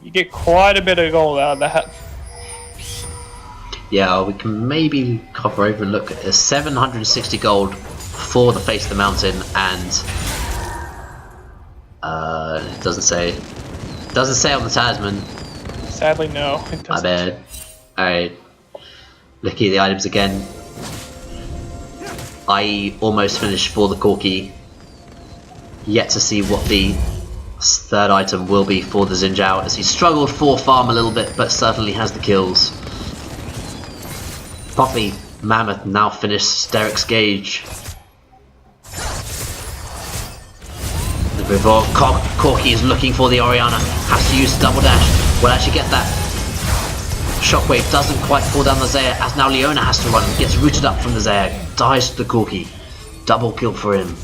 B: You get quite a bit of gold out of that.
A: Yeah, we can maybe cover over and look at 760 gold for the face of the mountain, and it doesn't say on the talisman.
B: Sadly, no, it doesn't.
A: My bad. Alright, looking at the items again. I almost finished for the Corki. Yet to see what the third item will be for the Xin Zhao, as he struggled for farm a little bit, but certainly has the kills. Poppy, Mammoth now finished Derek's Gauge. The Revolt Corki is looking for the Orianna, has to use the double dash, will actually get that. Shockwave doesn't quite fall down the Zaya, as now Leona has to run, gets rooted up from the Zaya, dies to the Corki. Double kill for him.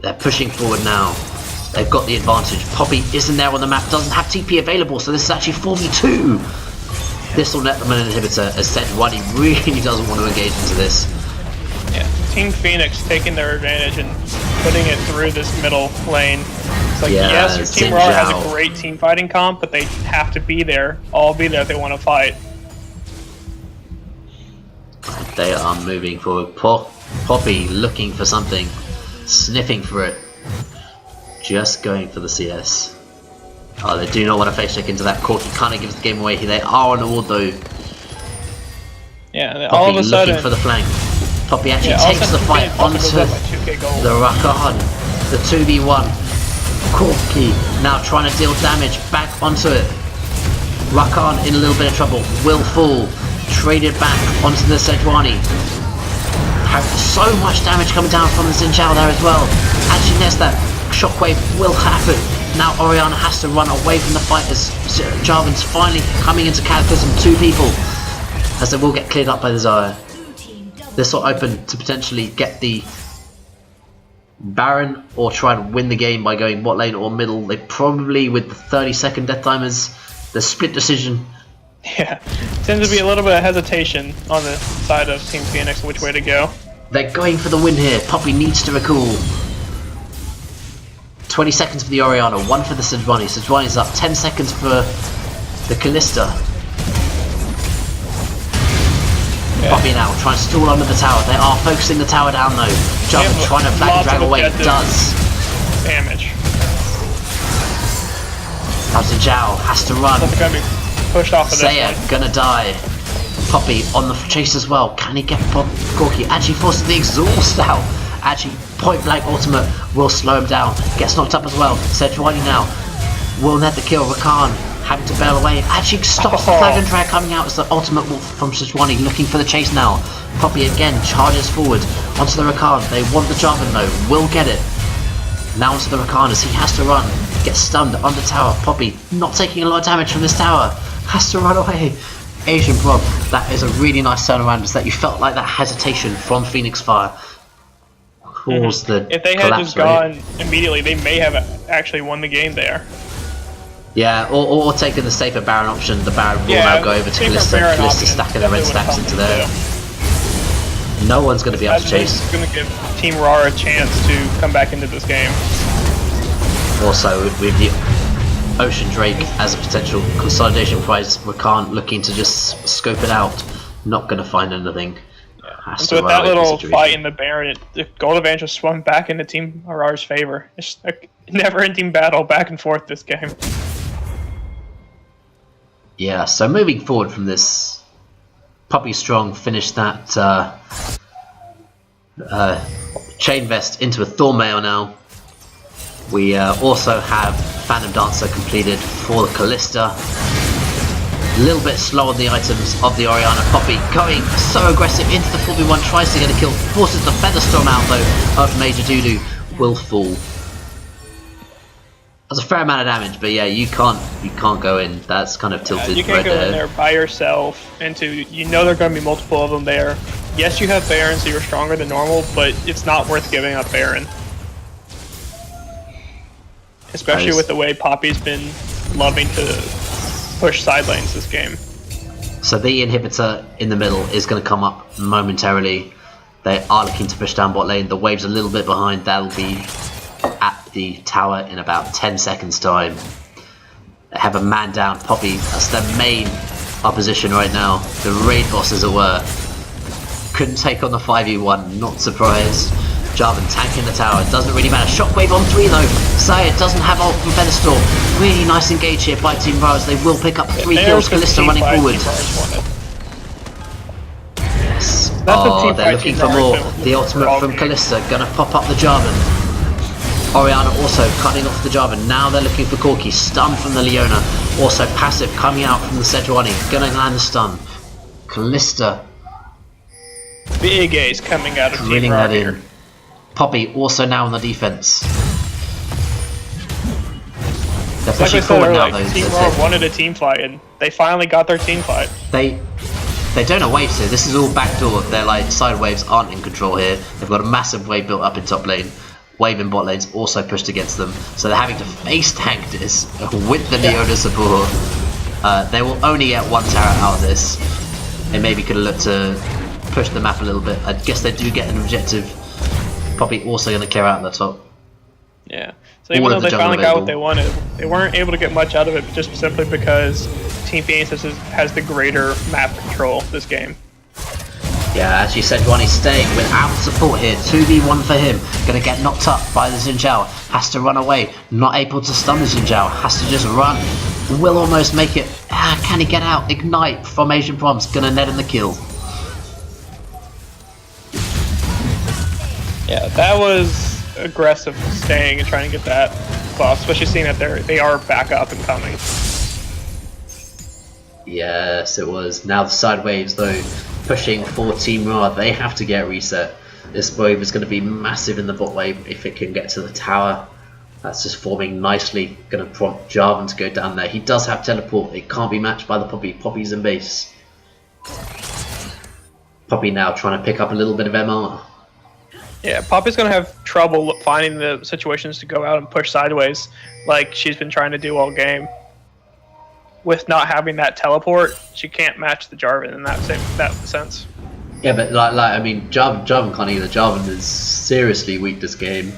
A: They're pushing forward now. They've got the advantage. Poppy isn't there on the map, doesn't have TP available, so this is actually 4v2. This will net them an inhibitor, as said one, he really doesn't want to engage into this.
B: Yeah, Team Phoenix taking their advantage and putting it through this middle lane. It's like,
A: Yeah,
B: yes, your Team
A: Xin
B: RAWR has
A: Zhao.
B: a great team fighting comp, but they have to be there, all be there if they want to fight.
A: They are moving forward. Poppy looking for something, sniffing for it. Just going for the CS. Oh, they do not want to face check into that. Corki kind of gives the game away. They are on the ward though.
B: Yeah, and
A: Poppy
B: all of a sudden,
A: looking for the flank. Poppy actually
B: all of a
A: takes the
B: sudden,
A: fight
B: Poppy
A: onto
B: goes up by 2K gold.
A: the Rakan. The 2v1. Corki now trying to deal damage back onto it. Rakan in a little bit of trouble. Will fall. Traded back onto the Sejuani. So much damage coming down from the Xin Zhao there as well. Actually, there's that shockwave will happen. Now Oriana has to run away from the fight as Jarvan's finally coming into Cataclysm. 2 people, as they will get cleared up by the Xayah. This will open to potentially get the Baron or try to win the game by going bot lane or middle. They probably, with the 30-second death timers, the split decision.
B: Yeah, tends to be a little bit of hesitation on the side of Team Phoenix which way to go.
A: They're going for the win here. Poppy needs to recall. 20 seconds for the Oriana, 1 for the Sejuani. Sejuani's up, 10 seconds for the Kalista.
B: Yeah.
A: Poppy now trying to stall under the tower. They are focusing the tower down though. Jarvan trying to flag and drag away. Does.
B: Damage.
A: Now Zhao has to run.
B: Gonna be pushed off of this
A: Saya
B: one.
A: gonna die. Poppy on the chase as well. Can he get Corki? Actually forces the exhaust out. Actually, point blank ultimate will slow him down. Gets knocked up as well. Sejuani now will net the kill. Rakan having to bail away. Actually stops the flag and drag coming out as the ultimate from Sejuani, looking for the chase now. Poppy again charges forward onto the Rakan. They want the Jarvan though. Will get it. Now onto the Rakan as he has to run. Gets stunned under tower. Poppy not taking a lot of damage from this tower. Has to run away. Asian Prob, that is a really nice turnaround. Is that you felt like that hesitation from Phoenix Fire caused the
B: If they had just gone immediately, they may have actually won the game there.
A: Yeah, or taken the safer Baron option. The Baron will now go over to Kalista. Kalista stacking the red stacks into there. No one's going to be able to chase.
B: It's going to give Team RAWR a chance to come back into this game.
A: Also, with the Ocean Drake as a potential consolidation prize, Rakan looking to just scope it out. Not going to find anything.
B: And so with that little fight in the Baron, the gold advantage just swung back into Team RAWR's favor. It's a never-ending battle back and forth this game.
A: Yeah, so moving forward from this, Poppy Strong finished that Chain Vest into a Thornmail now. We also have Phantom Dancer completed for the Kalista. A little bit slow on the items of the Oriana. Poppy going so aggressive into the 4v1, tries to get a kill, forces the Featherstorm out though of Major Doodoo, will fall. That's a fair amount of damage, but yeah, you can't go in. That's kind of tilted.
B: You can't go in there by yourself into, you know there are going to be multiple of them there. Yes, you have Baron, so you're stronger than normal, but it's not worth giving up Baron. Especially with the way Poppy's been loving to push side lanes this game.
A: So the inhibitor in the middle is going to come up momentarily. They are looking to push down bot lane. The wave's a little bit behind. That'll be at the tower in about 10 seconds time. They have a man down. Poppy, that's their main opposition right now. The raid boss as it were. Couldn't take on the 5v1, not surprised. Jarvan tanking the tower, doesn't really matter. Shockwave on 3 though. Saya doesn't have ult from Featherstorm. Really nice engage here by Team RAWR as they will pick up 3 kills. Kalista running forward. Yes. Oh, they're looking for more. The ultimate from Kalista gonna pop up the Jarvan. Oriana also cutting off the Jarvan. Now they're looking for Corki. Stun from the Leona. Also passive coming out from the Sejuani. Gonna land the stun. Kalista.
B: Big ace coming out of Team RAWR here.
A: Poppy also now on the defense. They're
B: like
A: pushing forward now though.
B: Team RAWR wanted a team fight and they finally got their team fight.
A: They don't know waves here. This is all backdoor. Their like side waves aren't in control here. They've got a massive wave built up in top lane. Wave in bot lanes also pushed against them. So they're having to face tank this with the Leona support. They will only get 1 tower out of this. They maybe could have looked to push the map a little bit. I guess they do get an objective. Probably also going to clear out the top.
B: Yeah. So even though they finally got what they wanted, they weren't able to get much out of it just simply because Team Phoenix has the greater map control this game.
A: Yeah, as you said, Ronnie's staying without support here. 2v1 for him. Going to get knocked up by the Xin Zhao. Has to run away. Not able to stun the Xin Zhao. Has to just run. Will almost make it. Can he get out? Ignite from Asian Proms. Going to net him the kill.
B: Yeah, that was aggressive staying and trying to get that buff, especially seeing that they are back up and coming.
A: Yes, it was. Now the side waves though, pushing for Team RAWR. They have to get reset. This wave is going to be massive in the bot wave if it can get to the tower. That's just forming nicely. Going to prompt Jarvan to go down there. He does have teleport. It can't be matched by the Poppy. Poppy's in base. Poppy now trying to pick up a little bit of MR.
B: Yeah, Poppy's going to have trouble finding the situations to go out and push sideways like she's been trying to do all game. With not having that teleport, she can't match the Jarvan in that sense.
A: Yeah, but I mean, Jarvan can't either. Jarvan is seriously weak this game.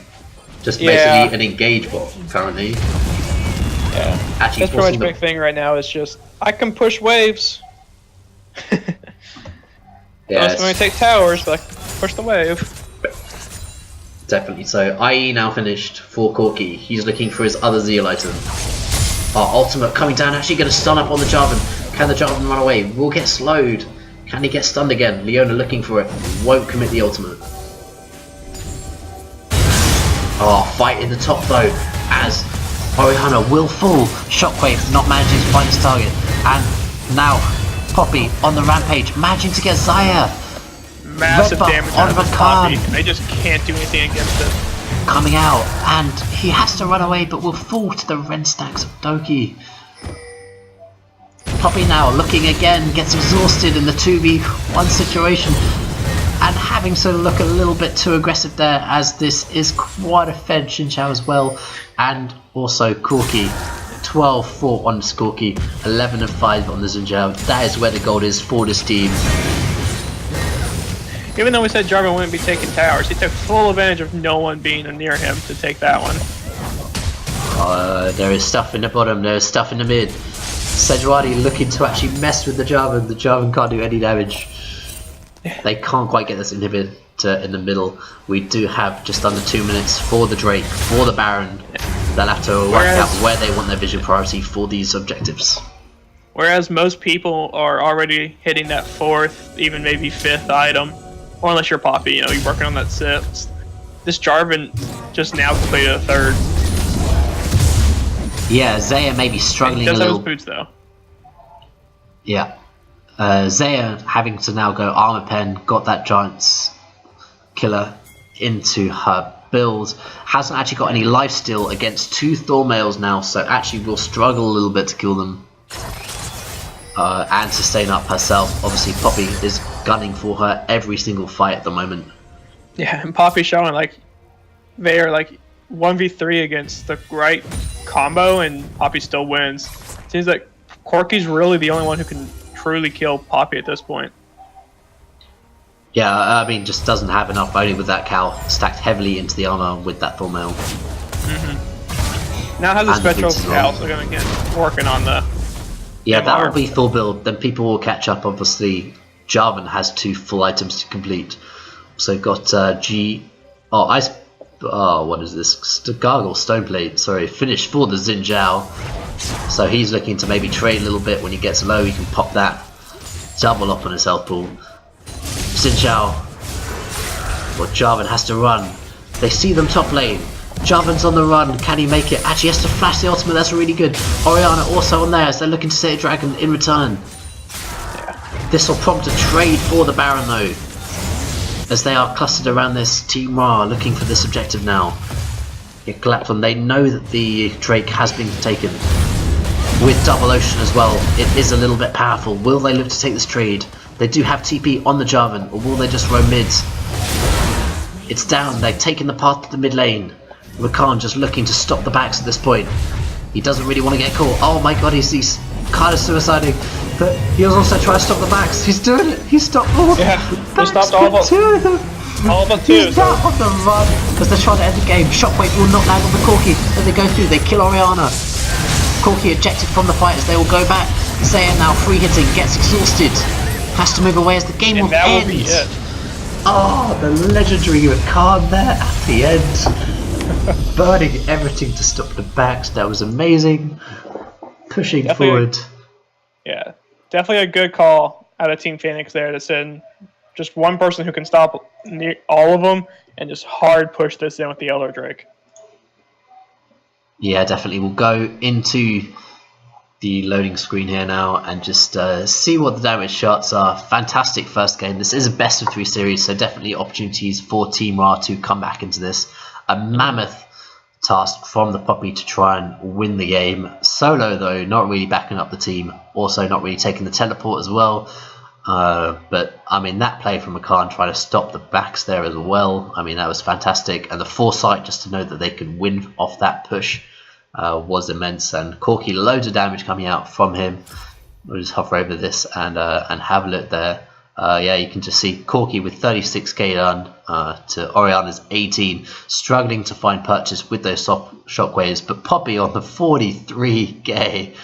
A: Just basically an engage bot currently.
B: Yeah,
A: actually,
B: that's pretty much big thing right now. Is just I can push waves.
A: Yeah,
B: I'm going to take towers, but I can push the wave.
A: Definitely. So IE now finished for Corki. He's looking for his other Zeal item. Our ultimate coming down, actually going to stun up on the Jarvan. Can the Jarvan run away? Will get slowed. Can he get stunned again? Leona looking for it. Won't commit the ultimate. Oh, fight in the top though, as Oriana will fall. Shockwave not managing to find his target. And now Poppy on the rampage, managing to get Zaya.
B: Massive damage
A: on
B: out of Poppy, and they just can't do anything against it.
A: Coming out, and he has to run away, but will fall to the Ren stacks of Doki. Poppy now looking again, gets exhausted in the 2v1 situation, and having to look a little bit too aggressive there, as this is quite a fed Xin Zhao as well, and also Corki. 12-4 on Skorky, 11-5 on the Xin Zhao. That is where the gold is for this team.
B: Even though we said Jarvan wouldn't be taking towers, he took full advantage of no one being near him to take that one.
A: There is stuff in the bottom, there is stuff in the mid. Sejuani looking to actually mess with the Jarvan can't do any damage. They can't quite get this inhibitor in the middle. We do have just under 2 minutes for the Drake, for the Baron. They'll have to work out where they want their vision priority for these objectives.
B: Whereas most people are already hitting that 4th, even maybe 5th item. Or unless you're Poppy, you know, you're working on that 6th. This Jarvan just now completed a 3rd.
A: Yeah, Zaya may be struggling a little.
B: He does have his boots though.
A: Yeah. Zaya having to now go armor pen, got that Giant's killer into her build. Hasn't actually got any lifesteal against 2 Thormails now, so actually will struggle a little bit to kill them. And sustain up herself. Obviously Poppy is gunning for her every single fight at the moment.
B: Yeah, and Poppy showing like they are like 1v3 against the right combo and Poppy still wins. Seems like Corky's really the only one who can truly kill Poppy at this point.
A: Yeah, I mean, just doesn't have enough, only with that cow stacked heavily into the armor with that Thormail.
B: Now has the Spectral cow, so going to get working on the...
A: Yeah, that will be full build, then people will catch up. Obviously, Jarvan has 2 full items to complete. So got what is this? Gargle Stoneplate, sorry, finished for the Xin Zhao. So he's looking to maybe trade a little bit. When he gets low, he can pop that. Double up on his health pool. Xin Zhao. Well, Jarvan has to run. They see them top lane. Jarvan's on the run. Can he make it? Actually, he has to flash the ultimate. That's really good. Oriana also on there as they're looking to set a dragon in return. This will prompt a trade for the Baron though, as they are clustered around this Team RAWR looking for this objective now. Galacton, they know that the Drake has been taken. With Double Ocean as well, it is a little bit powerful. Will they look to take this trade? They do have TP on the Jarvan, or will they just roam mids? It's down, they've taken the path to the mid lane. Rakan just looking to stop the backs at this point. He doesn't really want to get caught. Oh my god, he's kind of suiciding. But he was also trying to stop the backs. He's doing it. He stopped all
B: the
A: backs,
B: he stopped all but
A: 2 of them.
B: All but 2.
A: He's out on the run because they're trying to end the game. Shockwave will not land on the Corki as they go through. They kill Oriana. Corki ejected from the fight as they will go back. Zaya now free hitting, gets exhausted. Has to move away as the game will end.
B: Will be it.
A: Oh, the legendary Rakan there at the end. Burning everything to stop the backs. That was amazing. Pushing forward.
B: Yeah, definitely a good call out of Team Phoenix there to send just one person who can stop all of them and just hard push this in with the Elder Drake.
A: Yeah, definitely. We'll go into the loading screen here now and just see what the damage shots are. Fantastic first game. This is a best of 3 series, so definitely opportunities for Team RAWR to come back into this. A mammoth task from the Poppy to try and win the game. Solo though, not really backing up the team, also not really taking the teleport as well. But I mean, that play from Khan trying to stop the backs there as well, I mean, that was fantastic, and the foresight just to know that they could win off that push was immense. And Corky, loads of damage coming out from him. We'll just hover over this and have a look there. Yeah, you can just see Corky with 36k done to Oriana's 18, struggling to find purchase with those shockwaves, but Poppy on the 43k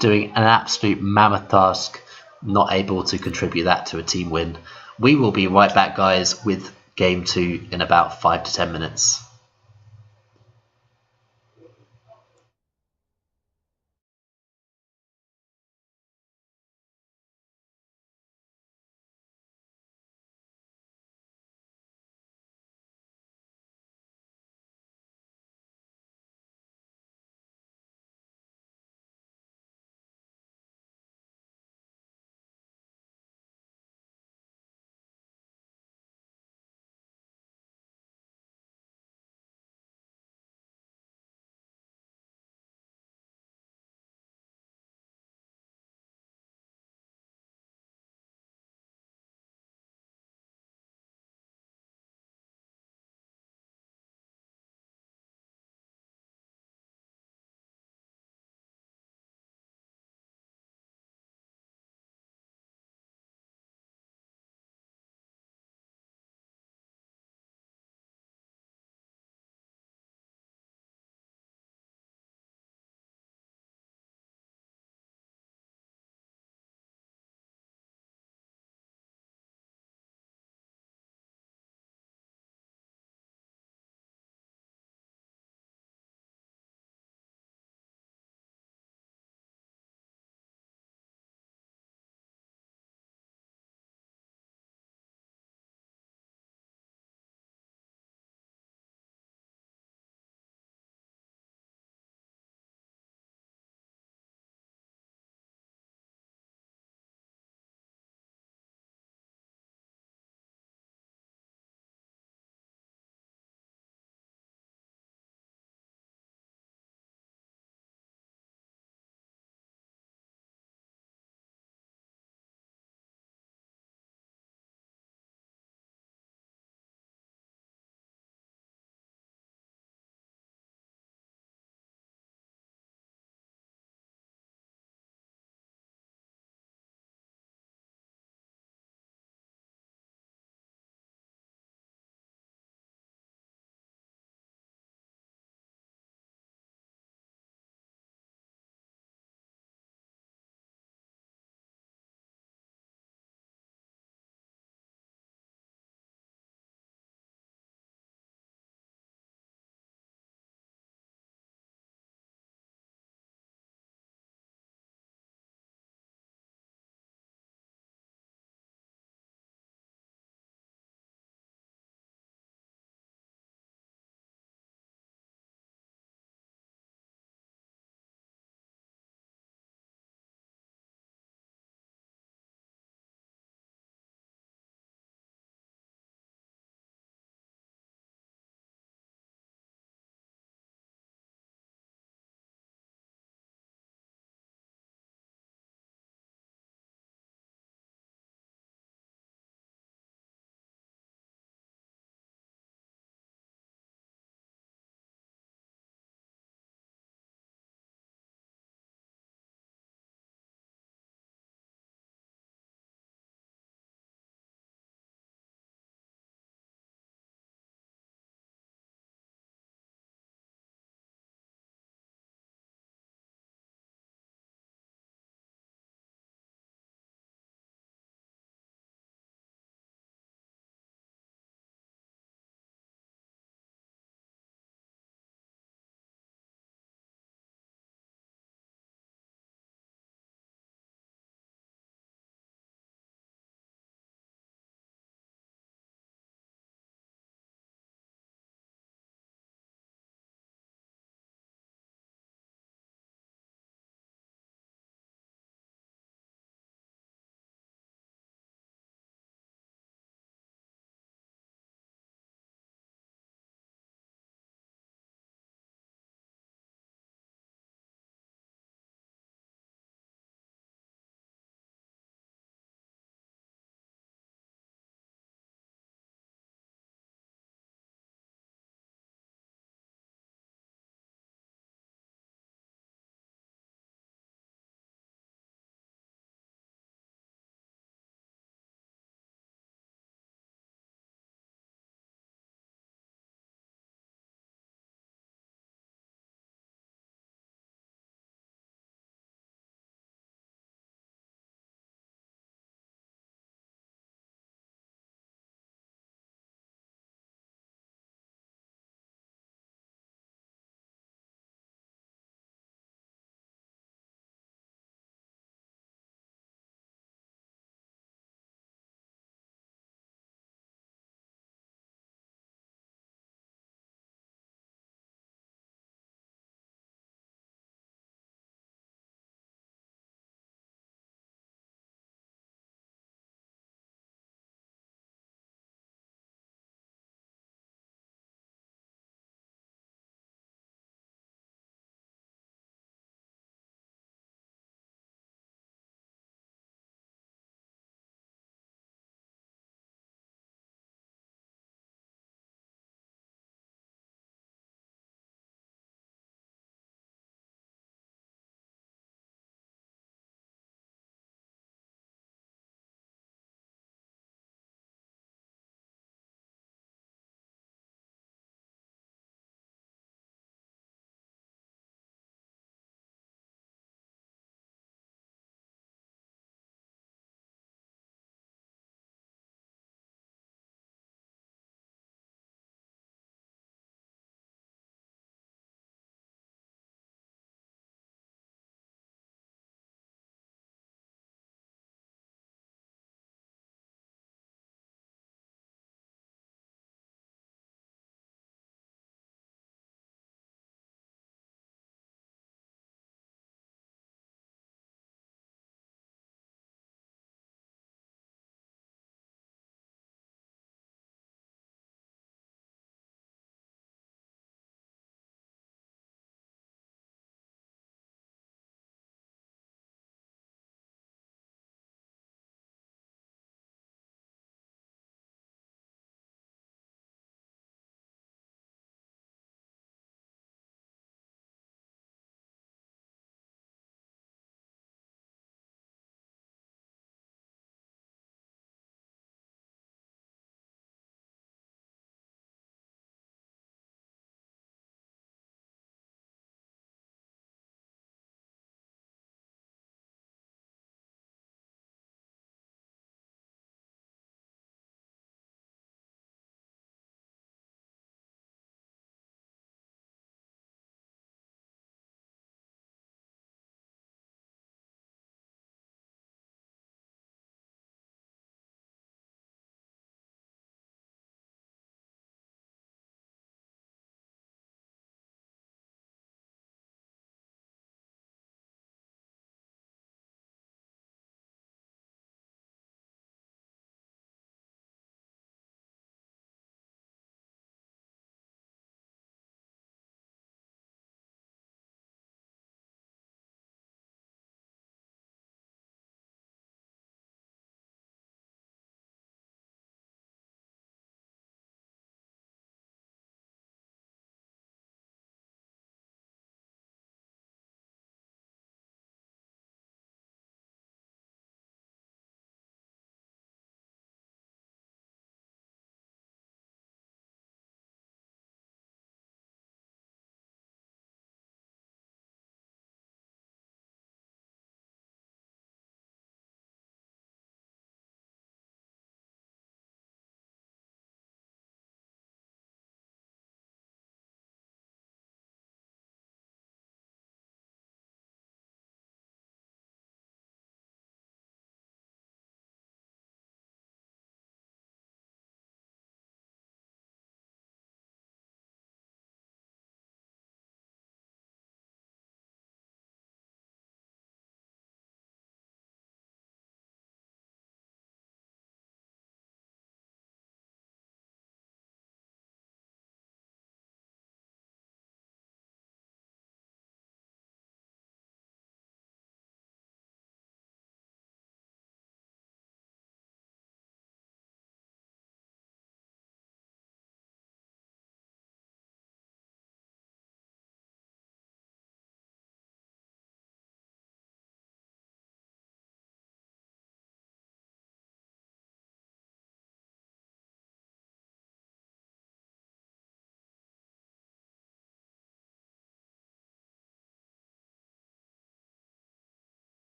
A: doing an absolute mammoth task, not able to contribute that to a team win. We will be right back, guys, with game 2 in about 5 to 10 minutes.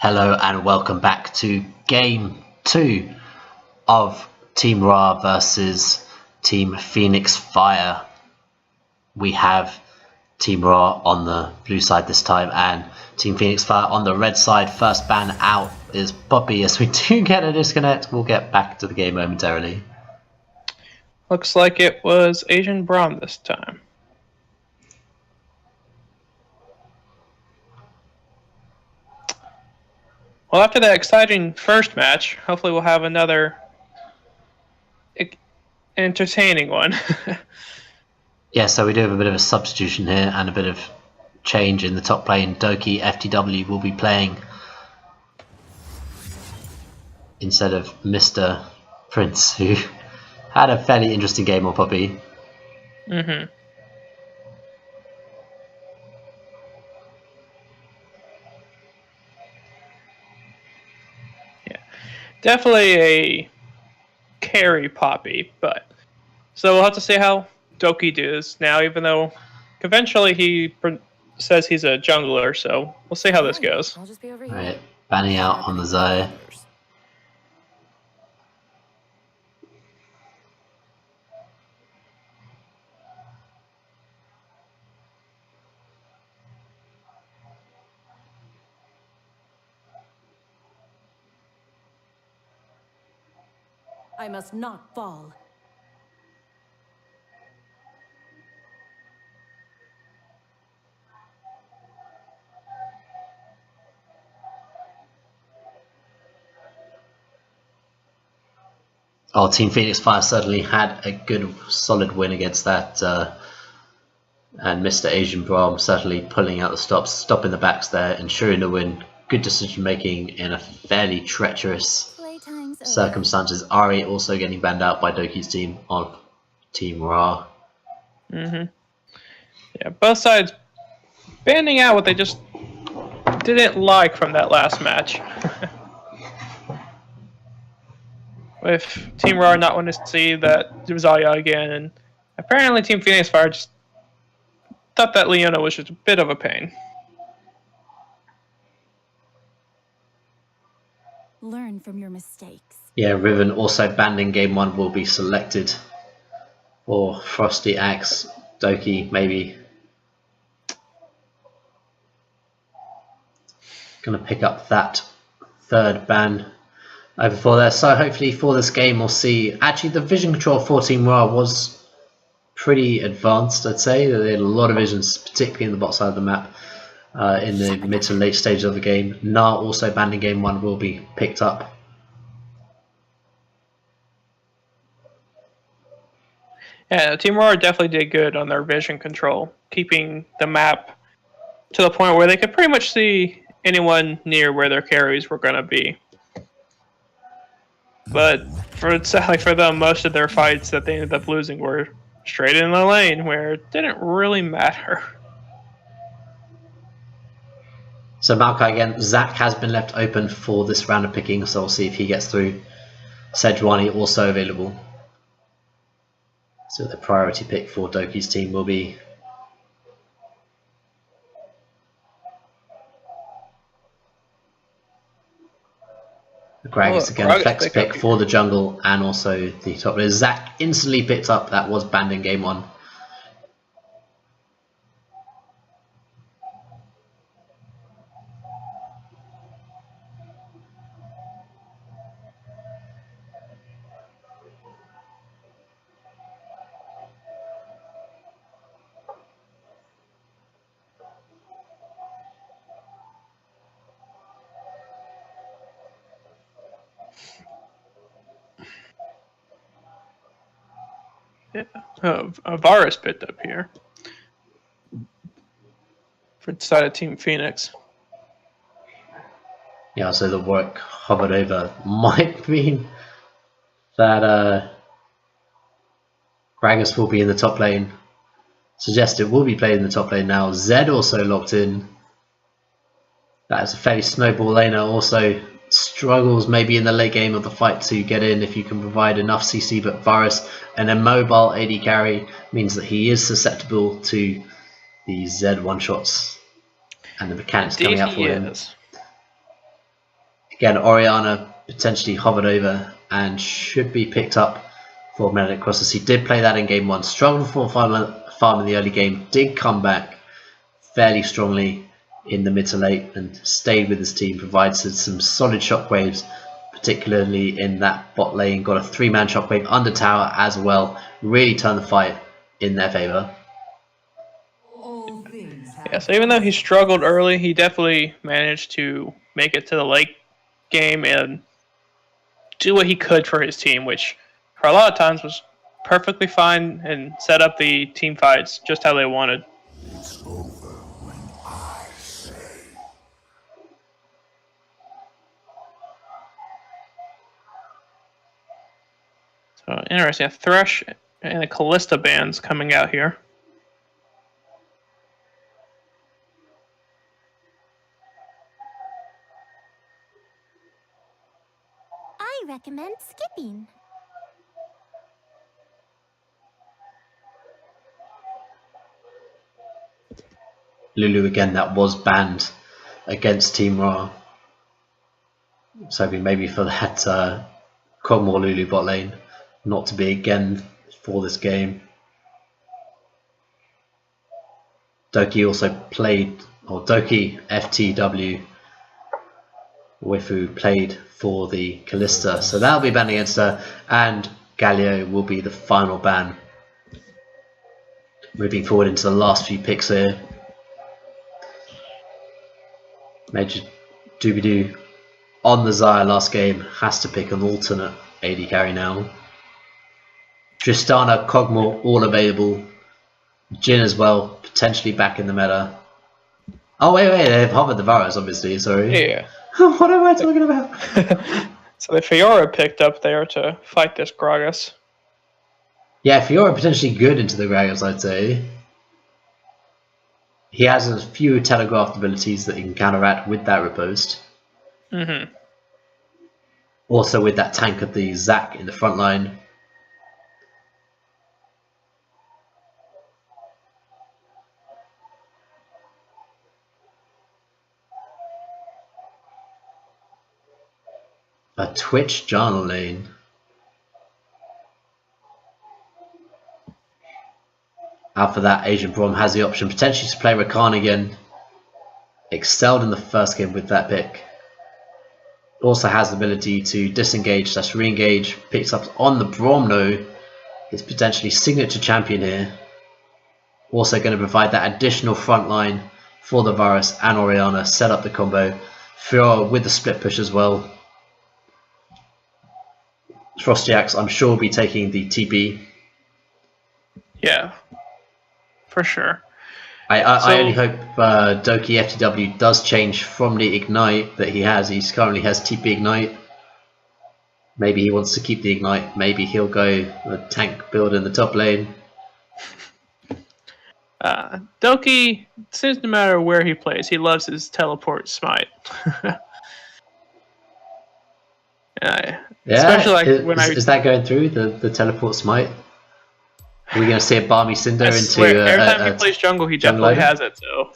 A: Hello and welcome back to Game 2 of Team RAWR versus Team Phoenix Fire. We have Team RAWR on the blue side this time and Team Phoenix Fire on the red side. First ban out is Poppy. As we do get a disconnect, we'll get back to the game momentarily.
B: Looks like it was Asian Braum this time. Well, after that exciting first match, hopefully we'll have another entertaining one.
A: Yeah, so we do have a bit of a substitution here and a bit of change in the top lane. Doki FTW will be playing instead of Mr. Prince, who had a fairly interesting game on Poppy.
B: Mm-hmm. Yeah, definitely a carry Poppy, but so we'll have to see how Doki does now. Even though conventionally he says he's a jungler, so we'll see how this goes.
D: I'll just be over here.
A: Right, banning out on the Zaya.
D: I must not fall.
A: Oh, Team Phoenix Fire certainly had a good, solid win against that. And Mr. Asian Braum certainly pulling out the stops, stopping the backs there, ensuring the win. Good decision making in a fairly treacherous circumstances. Ari also getting banned out by Doki's team on Team RAWR.
B: Mm-hmm. Yeah, both sides banning out what they just didn't like from that last match. With Team RAWR not wanting to see that Zaya again, and apparently Team Phoenix Fire just thought that Leona was just a bit of a pain.
D: Learn from your mistakes.
A: Yeah, Riven also banned in game 1 will be selected for Frosty Axe. Doki maybe gonna pick up that third ban over for there. So hopefully for this game we'll see. Actually, the vision control for Team RAWR was pretty advanced, I'd say. They had a lot of visions, particularly in the bot side of the map, in the mid to late stages of the game. Na also banned in game 1 will be picked up.
B: Yeah, Team RAWR definitely did good on their vision control, keeping the map to the point where they could pretty much see anyone near where their carries were going to be. But sadly for them, most of their fights that they ended up losing were straight in the lane, where it didn't really matter.
A: So Maokai again, Zach has been left open for this round of picking, so we'll see if he gets through. Sejuani also available. So the priority pick for Doki's team will be Gragas again, flex pick for the jungle and also the top laner. Zach instantly picked up, that was banned in game 1.
B: Yeah, a virus picked up here for the side of Team Phoenix.
A: Yeah, so the work hovered over might mean that Gragas will be in the top lane. Suggested will be played in the top lane now. Zed also locked in. That is a fairly snowball laner. Also struggles maybe in the late game of the fight to get in if you can provide enough CC, but Varus, an immobile AD carry, means that he is susceptible to the Z one-shots and the mechanics coming out for him. Again, Oriana potentially hovered over and should be picked up for Magnetic Crosses. He did play that in game 1, struggled for farm in the early game, did come back fairly strongly in the mid to late and stayed with his team, provided some solid shockwaves, particularly in that bot lane. Got a 3-man shockwave under tower as well, really turned the fight in their favour.
B: Yeah, so even though he struggled early, he definitely managed to make it to the late game and do what he could for his team, which for a lot of times was perfectly fine and set up the team fights just how they wanted.
C: It's over when I say.
B: So interesting, a Thresh and a Callista bands coming out here.
D: I recommend skipping.
A: Lulu again, that was banned against Team RAWR. So maybe for that Kog'Maw Lulu bot lane not to be again for this game. Doki also played, or Doki FTW Wifu played for the Callista, so that'll be banned against her, and Galio will be the final ban. Moving forward into the last few picks here. Major Doobie-Doo on the Xayah last game has to pick an alternate AD carry now. Tristana, Kog'Maw all available. Jhin as well, potentially back in the meta. Oh wait, they've hovered the Varus obviously, sorry.
B: Yeah.
A: What am I talking about?
B: So the Fiora picked up there to fight this Gragas.
A: Yeah, Fiora potentially good into the Gragas, I'd say. He has a few telegraphed abilities that he can counteract with that riposte. Also with that tank of the Zac in the front line. A Twitch Jarnal lane. Out for that, Asian Brom has the option potentially to play Rakan again. Excelled in the first game with that pick. Also has the ability to disengage / re-engage. Picks up on the Brom though. It's potentially signature champion here. Also going to provide that additional front line for the Varus and Oriana. Set up the combo. Fiora with the split push as well. Frostiax, I'm sure, will be taking the TP.
B: Yeah, for sure.
A: I only hope Doki FTW does change from the Ignite that he has. He currently has TP Ignite. Maybe he wants to keep the Ignite. Maybe he'll go a tank build in the top lane.
B: Doki, seems no matter where he plays, he loves his teleport smite.
A: Yeah,
B: especially like
A: is that going through the teleport smite? Are we going to see a Balmy Cinder into
B: every time he plays jungle, he definitely has it. So.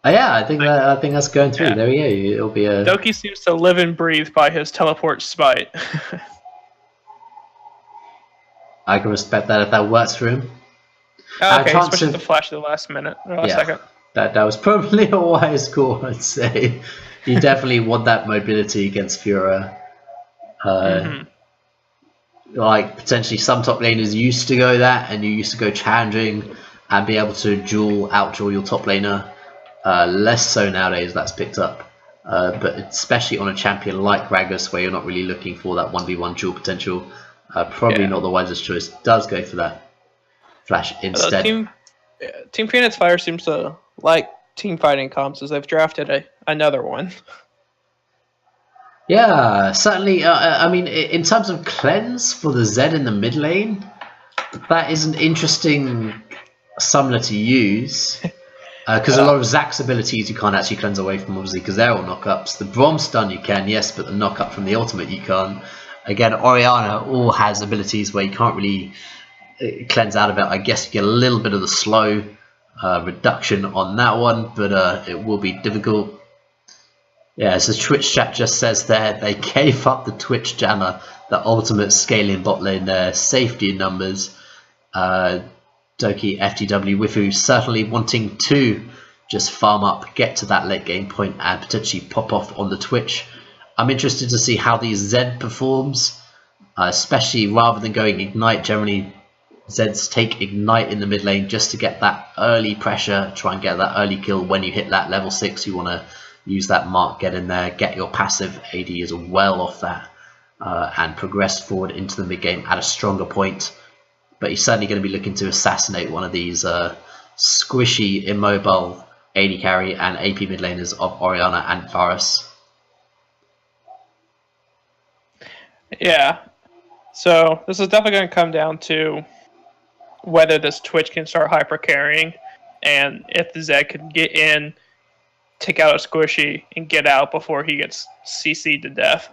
A: Oh yeah, I think that's going through. Yeah. There we go. It'll be a.
B: Doki seems to live and breathe by his teleport smite.
A: I can respect that if that works for him.
B: Oh, okay, especially the flash of the last minute, or last second.
A: That was probably a wise call, I'd say. You definitely want that mobility against Fiora. Like potentially some top laners used to go that, and you used to go challenging and be able to outduel your top laner. Less so nowadays. That's picked up, but especially on a champion like Gragas, where you're not really looking for that 1v1 duel potential. Probably not the wisest choice. Does go for that flash instead.
B: Team Phoenix Fire seems to like team fighting comps, as they've drafted another one.
A: Yeah, certainly. I mean, in terms of cleanse for the Zed in the mid lane, that is an interesting summoner to use. Because a lot of Zac's abilities you can't actually cleanse away from, obviously, because they're all knockups. The Brom stun you can, yes, but the knockup from the ultimate you can't. Again, Oriana all has abilities where you can't really cleanse out of it. I guess you get a little bit of the slow reduction on that one, but it will be difficult. Yeah, as the Twitch chat just says there, they gave up the Twitch jammer, the ultimate scaling bot lane there, safety in numbers. Doki, FTW, Wifu certainly wanting to just farm up, get to that late game point and potentially pop off on the Twitch. I'm interested to see how the Zed performs, especially rather than going Ignite. Generally, Zeds take Ignite in the mid lane just to get that early pressure, try and get that early kill. When you hit that level 6, you want to use that mark, get in there, get your passive AD as well off that, and progress forward into the mid game at a stronger point. But he's certainly going to be looking to assassinate one of these squishy, immobile AD carry and AP mid laners of Orianna and Varus.
B: Yeah. So this is definitely going to come down to whether this Twitch can start hyper carrying, and if the Zed can get in, take out a squishy, and get out before he gets CC'd to death.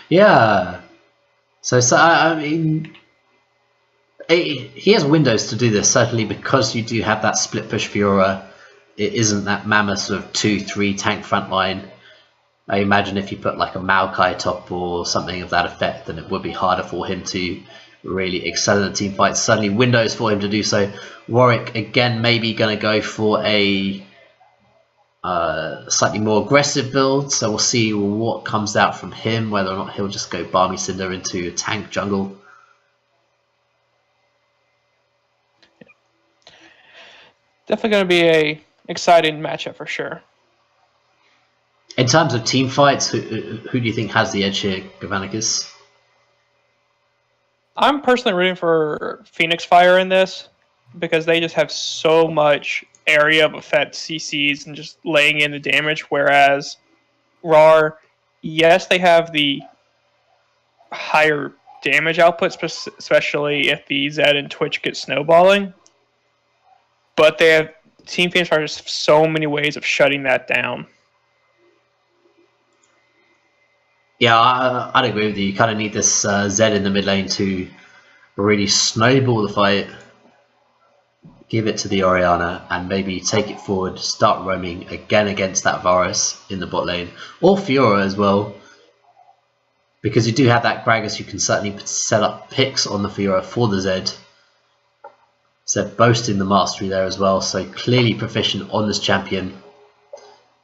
A: Yeah. So I mean, he has windows to do this, certainly because you do have that split push Fiora. It isn't that mammoth sort of 2-3 tank front line. I imagine if you put like a Maokai top or something of that effect, then it would be harder for him to really excel in the team fight. Certainly windows for him to do so. Warwick again maybe going to go for a slightly more aggressive build, so we'll see what comes out from him, whether or not he'll just go Barmy Cinder into a tank jungle.
B: Definitely going to be a exciting matchup for sure.
A: In terms of team fights, who do you think has the edge here, Gavanicus?
B: I'm personally rooting for Phoenix Fire in this because they just have so much area of effect CCs and just laying in the damage, whereas RAWR, yes, they have the higher damage output, especially if the Zed and Twitch get snowballing, but they have Team Phoenix Fire just so many ways of shutting that down.
A: Yeah, I'd agree with you. You kind of need this Zed in the mid lane to really snowball the fight, give it to the Orianna, and maybe take it forward, start roaming again against that Varus in the bot lane, or Fiora as well. Because you do have that Gragas, you can certainly set up picks on the Fiora for the Zed. So boasting the mastery there as well, so clearly proficient on this champion.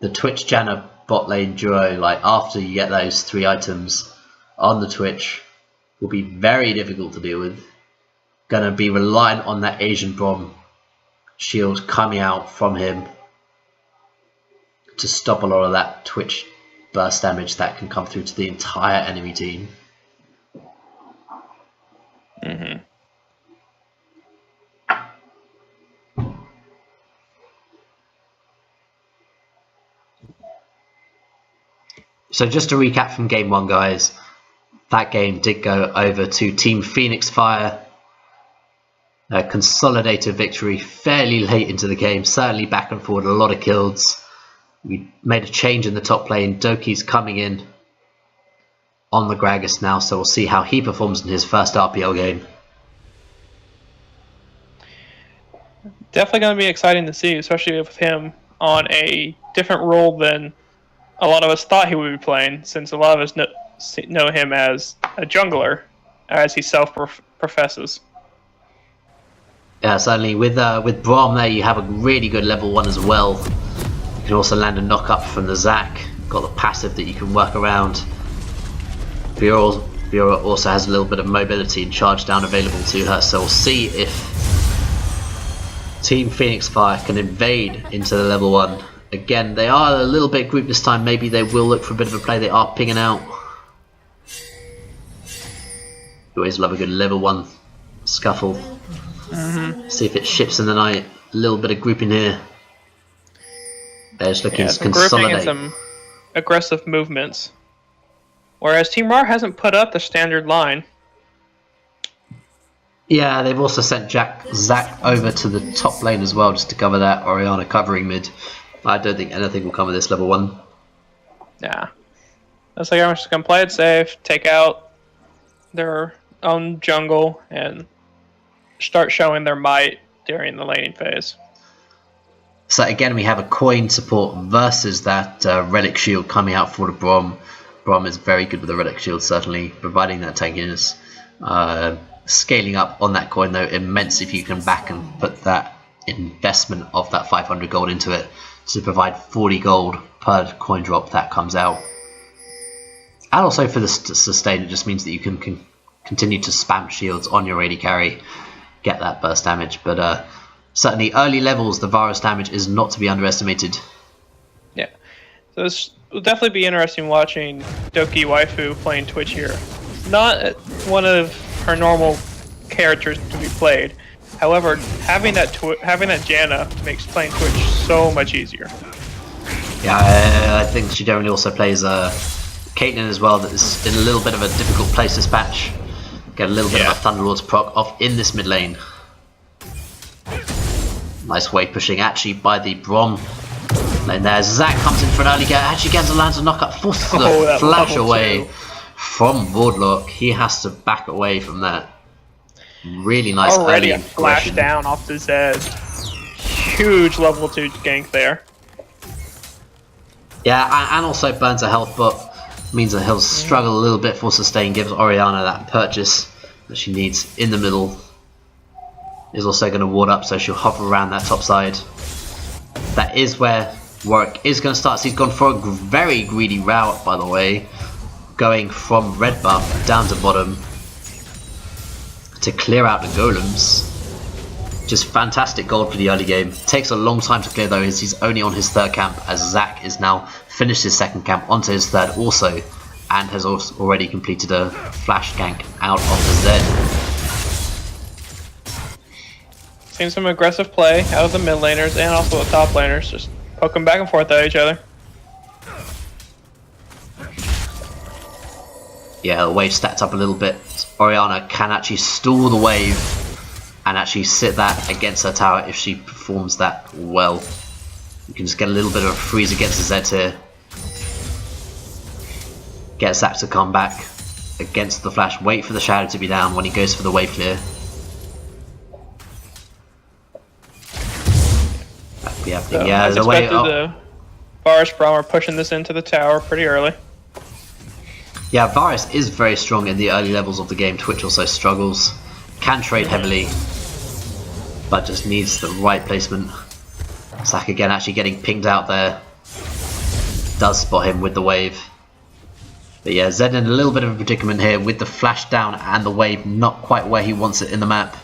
A: The Twitch Janna bot lane duo, like after you get those 3 items on the Twitch, will be very difficult to deal with. Gonna be reliant on that Asian Brom shield coming out from him to stop a lot of that Twitch burst damage that can come through to the entire enemy team. So just to recap from game 1, guys, that game did go over to Team Phoenix Fire. A consolidated victory fairly late into the game, certainly back and forward, a lot of kills. We made a change in the top lane. Doki's coming in on the Gragas now, so we'll see how he performs in his first RPL game.
B: Definitely going to be exciting to see, especially with him on a different role than a lot of us thought he would be playing, since a lot of us know him as a jungler, as he self-professes.
A: Yeah, certainly with Braum there, you have a really good level 1 as well. You can also land a knock up from the Zac. Got the passive that you can work around. Fiora also has a little bit of mobility and charge down available to her, so we'll see if Team Phoenix Fire can invade into the level 1. Again, they are a little bit grouped this time. Maybe they will look for a bit of a play. They are pinging out. You always love a good level 1 scuffle. See if it ships in the night. A little bit of grouping here. They're just looking to consolidate.
B: Some aggressive movements. Whereas Team RAWR hasn't put up the standard line.
A: Yeah, they've also sent Zac over to the top lane as well, just to cover that Orianna covering mid. I don't think anything will come with this level 1.
B: Yeah. Looks like I'm just going to play it safe, take out their own jungle, and start showing their might during the laning phase.
A: So again, we have a coin support versus that relic shield coming out for the Brom. Brom is very good with the relic shield, certainly providing that tankiness. Scaling up on that coin though, immense if you can back and put that investment of that 500 gold into it to provide 40 gold per coin drop that comes out. And also for the sustain, it just means that you can continue to spam shields on your AD carry, get that burst damage. But certainly early levels, the Varus damage is not to be underestimated.
B: Yeah, so this will definitely be interesting watching Doki Waifu playing Twitch here. Not one of her normal characters to be played. However, having that Janna makes playing Twitch so much easier.
A: Yeah, I think she generally also plays Caitlyn as well, that is in a little bit of a difficult place this patch. Get a little bit of a Thunderlord's proc off in this mid lane. Nice wave pushing actually by the Brom lane there. Zac comes in for an early get, actually gets a lands a knockup, forces the flash away from Boardlock. He has to back away from that. Really nice
B: already
A: early
B: a flash
A: aggression.
B: down off the Zed. Huge level 2 gank there.
A: Yeah, and also burns her health, but means that he'll struggle a little bit for sustain, gives Orianna that purchase that she needs in the middle. Is also going to ward up, so she'll hover around that top side. That is where Warwick is going to start. So he's gone for a very greedy route, by the way, going from red buff down to bottom to clear out the golems. Just fantastic gold for the early game. Takes a long time to clear though, as he's only on his third camp, as Zac is now finished his second camp onto his third also, and has also already completed a flash gank out of the Zed.
B: Seeing some aggressive play out of the mid laners and also the top laners, just poking back and forth at each other.
A: Yeah, the wave stacked up a little bit. Orianna can actually stall the wave and actually sit that against her tower if she performs that well. You can just get a little bit of a freeze against the Zed here. Get Zac to come back against the flash, wait for the shadow to be down when he goes for the wave clear. Yeah,
B: as
A: the way
B: the Varus Braum are pushing this into the tower pretty early.
A: Yeah, Varus is very strong in the early levels of the game. Twitch also struggles, can trade heavily, but just needs the right placement. Zac again actually getting pinged out there. Does spot him with the wave. But yeah, Zed in a little bit of a predicament here with the flash down and the wave not quite where he wants it in the map.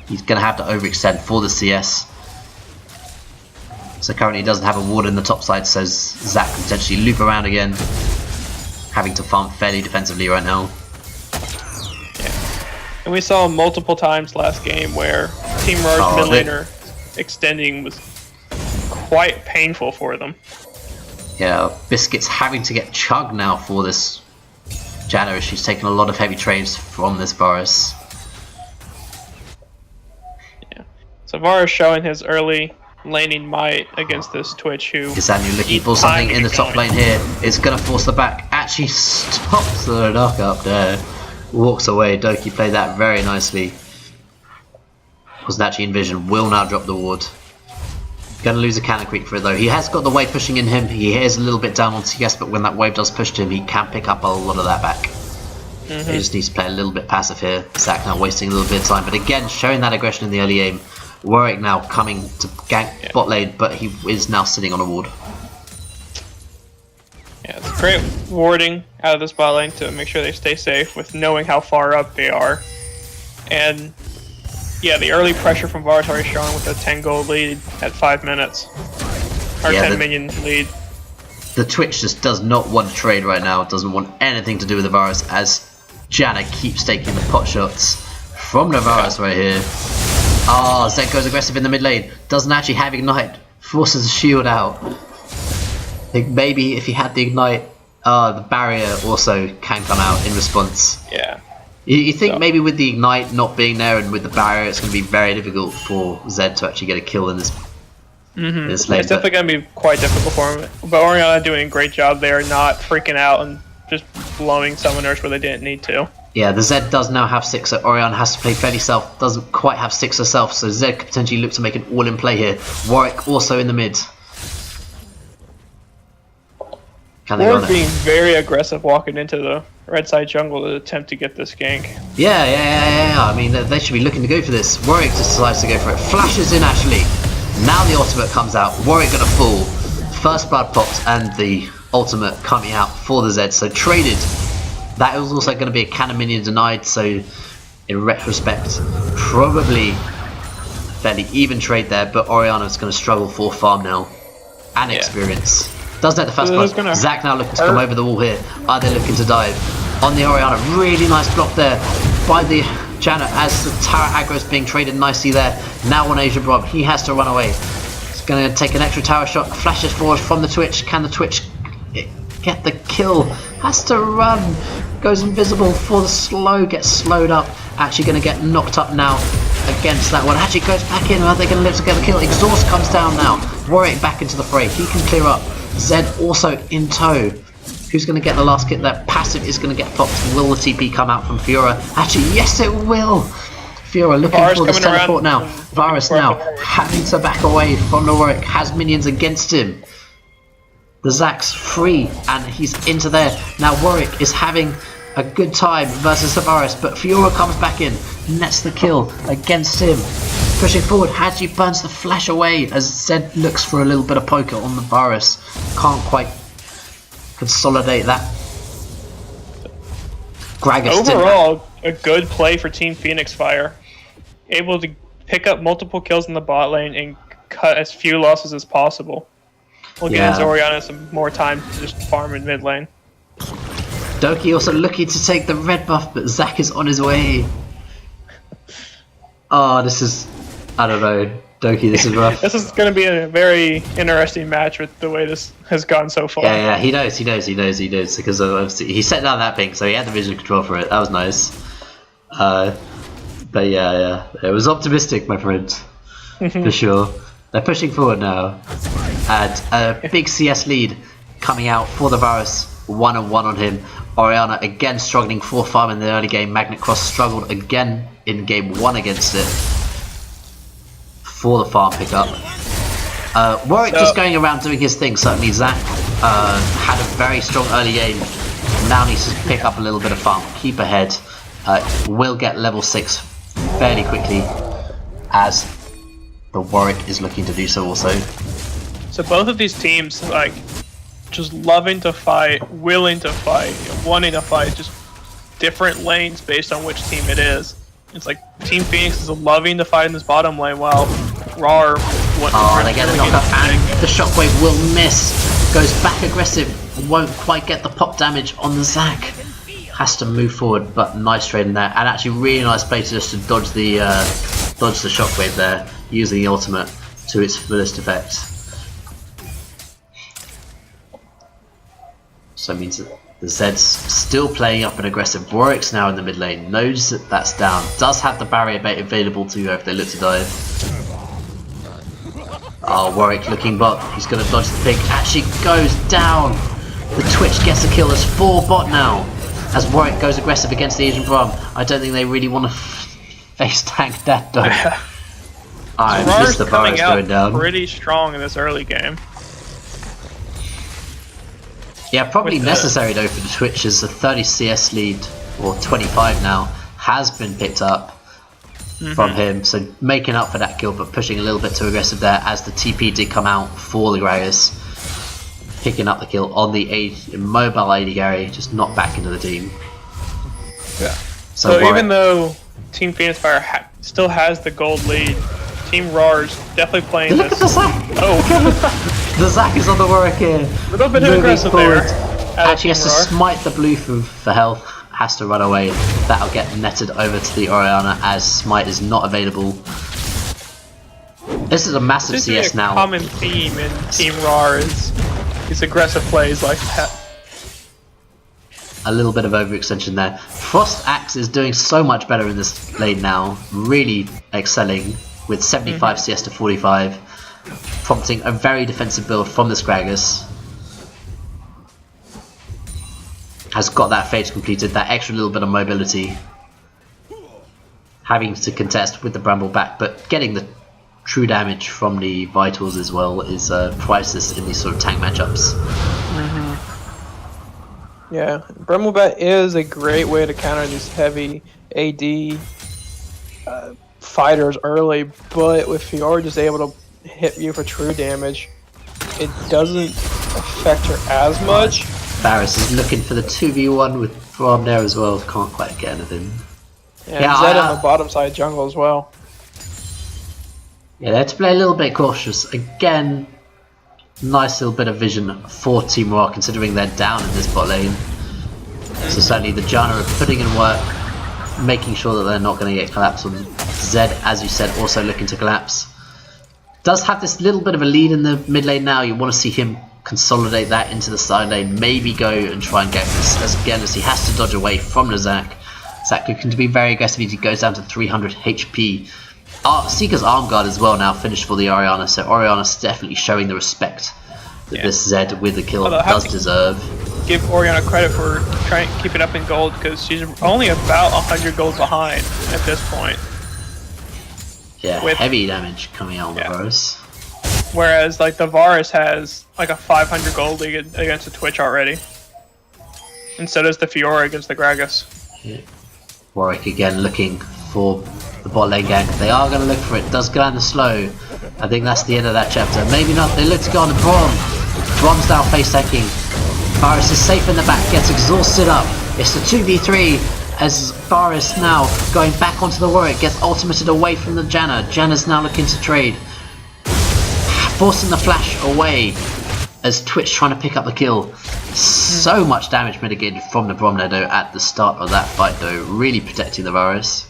A: He's going to have to overextend for the CS. So currently he doesn't have a ward in the top side, so Zac can potentially loop around again. Having to farm fairly defensively right now.
B: Yeah. And we saw multiple times last game where Team RAWR's mid laner extending was quite painful for them.
A: Yeah, Biscuit's having to get chugged now for this Janna, as she's taken a lot of heavy trades from this Varus.
B: Yeah. So Varus showing his early laning might against this Twitch who...
A: Kisanu looking for something in the top lane here. It's going to force the back. Actually stops the knock up there. Walks away. Doki played that very nicely. Wasn't actually envisioned. Will now drop the ward. Going to lose a cannon creep for it though. He has got the wave pushing in him. He is a little bit down on CS, but when that wave does push to him, he can pick up a lot of that back. He just needs to play a little bit passive here. Zac now wasting a little bit of time, but again showing that aggression in the early game. Warwick now coming to gank bot lane, but he is now sitting on a ward.
B: Yeah, it's great warding out of this bot lane to make sure they stay safe with knowing how far up they are. And yeah, the early pressure from Varus already showing with a 10 gold lead at 5 minutes. Or 10 minion lead.
A: The Twitch just does not want to trade right now. It doesn't want anything to do with the Varus, as Janna keeps taking the pot shots from the Varus right here. Ah, Zed goes aggressive in the mid lane. Doesn't actually have Ignite. Forces the shield out. I think maybe if he had the Ignite, the barrier also can come out in response.
B: Yeah.
A: You think maybe with the Ignite not being there and with the barrier, it's going to be very difficult for Zed to actually get a kill in this, this lane.
B: It's definitely going to be quite difficult for him. But Orianna doing a great job there, not freaking out and just blowing summoners where they didn't need to.
A: Yeah, the Zed does now have 6, so Oriana has to play fairly self. Doesn't quite have 6 herself, so Zed could potentially look to make an all-in play here. Warwick also in the mid.
B: Warwick being very aggressive walking into the red side jungle to attempt to get this gank.
A: Yeah. I mean, they should be looking to go for this. Warwick just decides to go for it. Flashes in, actually. Now the ultimate comes out. Warwick gonna fall. First blood popped, and the ultimate coming out for the Zed. So traded. That was also going to be a cannon minion denied. So in retrospect, probably fairly even trade there. But Oriana's going to struggle for farm now and experience. Does that the first blood. Zac now looking to come over the wall here. Are they looking to dive on the Oriana? Really nice block there by the Janet as the tower aggro is being traded nicely there. Now on Asian Rob, he has to run away. He's going to take an extra tower shot. Flashes forward from the Twitch. Can the Twitch get the kill? Has to run. Goes invisible for the slow. Gets slowed up. Actually going to get knocked up now against that one. Actually goes back in. Are they going to live to get the kill? Exhaust comes down now. Warwick back into the fray. He can clear up. Zed also in tow. Who's going to get the last hit? That passive is going to get popped. Will the TP come out from Fiora? Actually, yes it will. Fiora looking for the teleport now. Varus now having to back away from the Warwick. Has minions against him. The Zac's free and he's into there. Now Warwick is having a good time versus the Varus, but Fiora comes back in. Nets the kill against him. Pushing forward, Hadji burns the flash away as Zed looks for a little bit of poker on the Varus. Can't quite consolidate that. Gragas
B: overall, a good play for Team Phoenix Fire. Able to pick up multiple kills in the bot lane and cut as few losses as possible. We'll get into Oriana some more time to just farm in mid lane.
A: Doki also looking to take the red buff, but Zac is on his way. Oh, this is... I don't know. Doki, this is rough.
B: This is going to be a very interesting match with the way this has gone so far.
A: Yeah, he knows, because obviously he set down that ping, so he had the vision control for it. That was nice. But yeah, it was optimistic, my friend, for sure. They're pushing forward now, and a big CS lead coming out for the Varus. 1-on-1 on him. Oriana again struggling for farm in the early game. Magnet Cross struggled again in game 1 against it for the farm pickup. Warwick just going around doing his thing. Certainly Zac had a very strong early game. Now needs to pick up a little bit of farm. Keep ahead. Will get level 6 fairly quickly as the Warwick is looking to do so also.
B: So both of these teams, like, just loving to fight, willing to fight, wanting to fight, just different lanes based on which team it is. It's like Team Phoenix is loving to fight in this bottom lane while RAWR
A: they get a knockup and the shockwave will miss. Goes back aggressive, won't quite get the pop damage on the Zac. Has to move forward, but nice trade in there, and actually really nice play just to dodge the shockwave there, using the ultimate to its fullest effect. So it means that the Zed's still playing up an aggressive. Warwick's now in the mid lane, knows that that's down, does have the barrier bait available to go if they look to dive. Oh, Warwick looking bot, he's going to dodge the pig, actually goes down. The Twitch gets a kill, there's 4 bot now. As Warwick goes aggressive against the Asian Brom. I don't think they really want to face tank that though. I missed the Varus going down.
B: Pretty strong in this early game.
A: Yeah, probably necessary though for the Twitch as the 30 CS lead, or 25 now, has been picked up from him. So making up for that kill, but pushing a little bit too aggressive there as the TP did come out for the Gragas. Picking up the kill on the mobile AD Gary, just not back into the team.
B: Yeah. So even though Team Phoenix Fire still has the gold lead, Team RAWR is definitely playing
A: Look
B: this.
A: At the Zac! Oh, the Zac is on the Warwick here.
B: A little bit aggressive there.
A: Actually has to smite the blue for health. Has to run away. That'll get netted over to the Oriana as smite is not available. This is a massive CS now.
B: Common theme in Team RAWR is these aggressive plays like that.
A: A little bit of overextension there. Frost Axe is doing so much better in this lane now. Really excelling with 75 CS to 45. Prompting a very defensive build from the Gragas. has got that phase completed, that extra little bit of mobility. Having to contest with the Bramble back, but getting the true damage from the Vitals as well is priceless in these sort of tank matchups.
B: Yeah, Brummelbat is a great way to counter these heavy AD fighters early, but with Fiora just able to hit you for true damage, it doesn't affect her as much.
A: Varus is looking for the 2v1 with Braum there as well, can't quite get anything.
B: Yeah, Zed on the bottom side jungle as well.
A: Yeah, they had to play a little bit cautious. Again, nice little bit of vision for Team RAWR considering they're down in this bot lane. So certainly the Janna are putting in work, making sure that they're not going to get collapsed on. Zed, as you said, also looking to collapse. Does have this little bit of a lead in the mid lane now. You want to see him consolidate that into the side lane, maybe go and try and get this as he has to dodge away from the Zac. Zac looking to be very aggressive as he goes down to 300 HP. Seeker's arm guard as well now finished for the Orianna, so Orianna's definitely showing the respect that this Zed with the kill does deserve.
B: Give Orianna credit for trying to keep it up in gold because she's only about 100 gold behind at this point.
A: Yeah, with heavy damage coming out on the Varus.
B: Whereas like the Varus has like a 500 gold lead against the Twitch already. And so does the Fiora against the Gragas.
A: Yeah. Warwick again looking for the bot lane gank. They are going to look for it. Does go down the slow. I think that's the end of that chapter. Maybe not. They look to go on the Braum. Braum's now face tanking. Varus is safe in the back. Gets exhausted up. It's the 2v3 as Varus now going back onto the Warwick. Gets ultimated away from the Janna. Janna's now looking to trade. Forcing the flash away as Twitch trying to pick up the kill. So much damage mitigated from the Braum though at the start of that fight though, really protecting the Varus.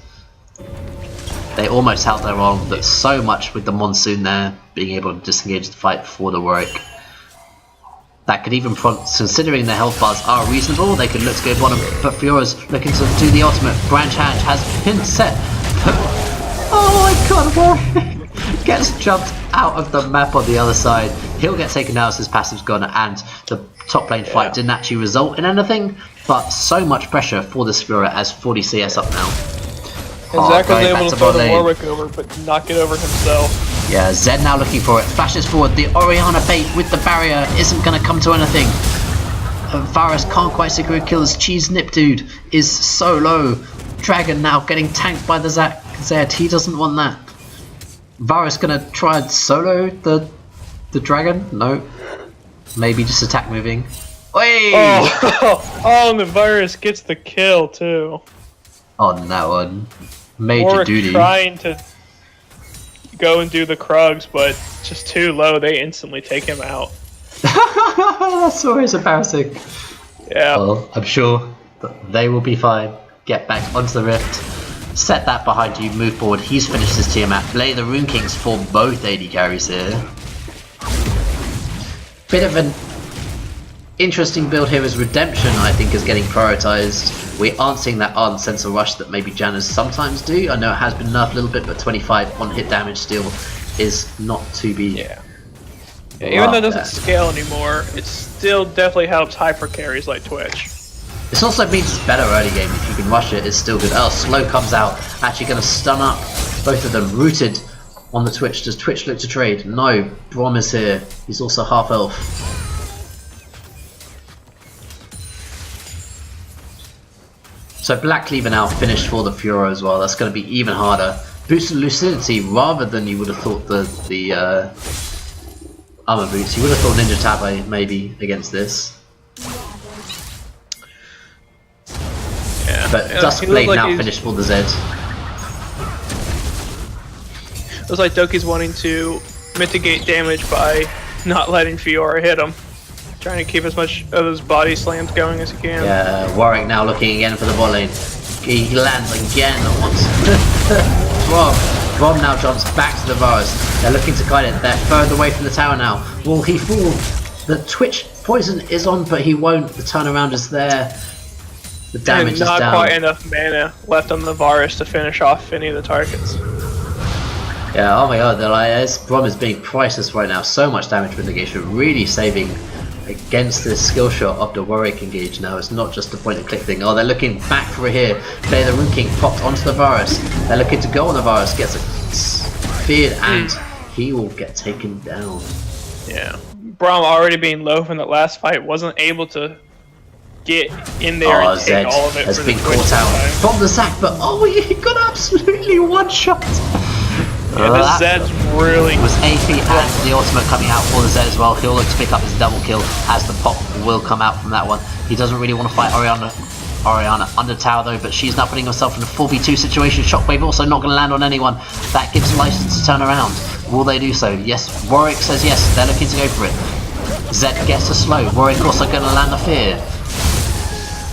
A: They almost held their own, but so much with the Monsoon there, being able to disengage the fight for the Warwick. That could even prompt, considering their health bars are reasonable, they could look to go bottom, but Fiora's looking to do the ultimate. Branch Hatch has been set. Oh my god, Warwick gets jumped out of the map on the other side. He'll get taken out as his passive's gone, and the top lane fight didn't actually result in anything, but so much pressure for this Fiora as 40 CS up now.
B: And Zac was able to throw the Warwick over, but not get over himself.
A: Yeah, Zed now looking for it, flashes forward, the Orianna bait with the barrier isn't going to come to anything. Varus can't quite secure a kill as Cheese Nip Dude is so low. Dragon now getting tanked by the Zed, he doesn't want that. Varus gonna try and solo the dragon? No. Maybe just attack moving. Oi!
B: Oh, and the Varus gets the kill too.
A: On that one. Major
B: Warwick
A: duty.
B: Trying to go and do the Krugs, but just too low, they instantly take him out.
A: That's always embarrassing.
B: Yeah.
A: Well, I'm sure that they will be fine. Get back onto the rift. Set that behind you, move forward. He's finished his tier map. Play the Rune Kings for both AD carries here. Bit of an interesting build here as Redemption, I think, is getting prioritized. We aren't seeing that ardent sense of rush that maybe Jannas sometimes do. I know it has been nerfed a little bit, but 25 on hit damage still is not to be.
B: Yeah, even though it doesn't scale anymore, it still definitely helps hyper carries like Twitch.
A: This also means it's better early game. If you can rush it, it's still good. Oh, Slow comes out. Actually going to stun up both of them. Rooted on the Twitch. Does Twitch look to trade? No. Braum is here. He's also half elf. So Black Cleaver now finished for the Fiora as well. That's going to be even harder. Boosted Lucidity rather than you would have thought the armor boots. You would have thought Ninja Tabe maybe against this. But Duskblade now finished for the Zed.
B: Looks like Doki's wanting to mitigate damage by not letting Fiora hit him. Trying to keep as much of those body slams going as he can.
A: Yeah, Warwick now looking again for the bot lane. He lands again once. Braum now jumps back to the Varus. They're looking to guide it. They're further away from the tower now. Will he fall? The Twitch poison is on, but he won't. The turnaround is there. The damage is down.
B: Not quite enough mana left on the Varus to finish off any of the targets.
A: Yeah, oh my god, Braum is being priceless right now. So much damage mitigation, really saving against this skill shot of the Warwick engage now. It's not just a point and click thing. Oh, they're looking back for it here. Play the Rune King popped onto the Varus. They're looking to go on the Varus, gets it feared, and he will get taken down.
B: Yeah. Braum already being low from that last fight, wasn't able to get in there and take
A: Zed
B: all of it
A: has
B: for
A: been
B: the
A: caught
B: Twitch
A: out
B: time.
A: from the Zac, but oh, he got absolutely one shot.
B: Yeah, this Zed's really...
A: It was AP and the ultimate coming out for the Zed as well. He'll look to pick up his double kill as the pop will come out from that one. He doesn't really want to fight Oriana under tower though, but she's now putting herself in a 4v2 situation. Shockwave also not going to land on anyone. That gives license to turn around. Will they do so? Yes, Warwick says yes, they're looking to go for it. Zed gets a slow. Warwick also going to land a fear.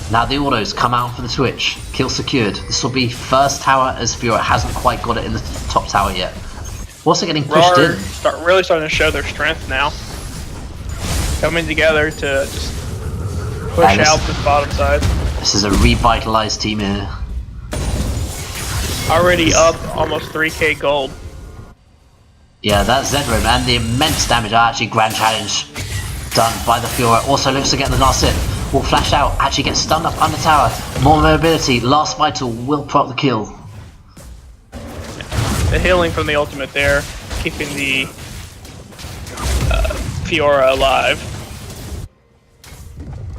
A: Now the autos come out for the Twitch. Kill secured. This will be first tower as Fiora hasn't quite got it in the top tower yet. Also getting pushed in.
B: Really starting to show their strength now. Coming together to just push out this bottom side.
A: This is a revitalized team here.
B: Already up almost 3k gold.
A: Yeah, that Zed room and the immense damage are actually grand challenge done by the Fiora. Also looks to get the last hit. Will flash out, actually gets stunned up under tower. More mobility, last vital will prop the kill.
B: The healing from the ultimate there, keeping the Fiora alive.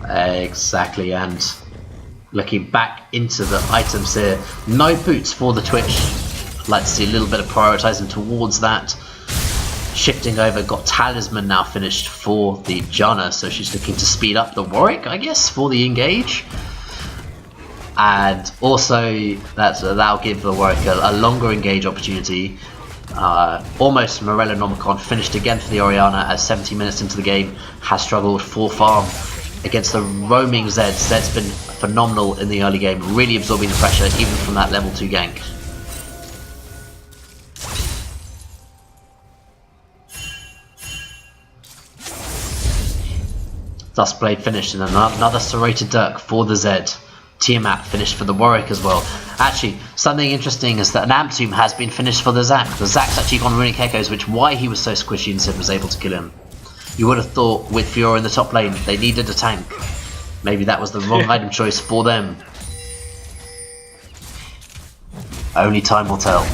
A: Exactly, and looking back into the items here. No boots for the Twitch. I'd like to see a little bit of prioritizing towards that. Shifting over, got Talisman now finished for the Janna, so she's looking to speed up the Warwick, I guess, for the engage. And also, that'll give the Warwick a longer engage opportunity. Almost Morello Nomicon finished again for the Oriana as 70 minutes into the game has struggled for farm against the roaming Zed. Zed's been phenomenal in the early game, really absorbing the pressure even from that level 2 gank. Dustblade finished and another serrated Dirk for the Zed. Tiamat finished for the Warwick as well. Actually, something interesting is that an Amptomb has been finished for the Zac. The Zac's actually gone Runic Echoes, which why he was so squishy and Sid was able to kill him. You would have thought with Fiora in the top lane, they needed a tank. Maybe that was the wrong item choice for them. Only time will tell.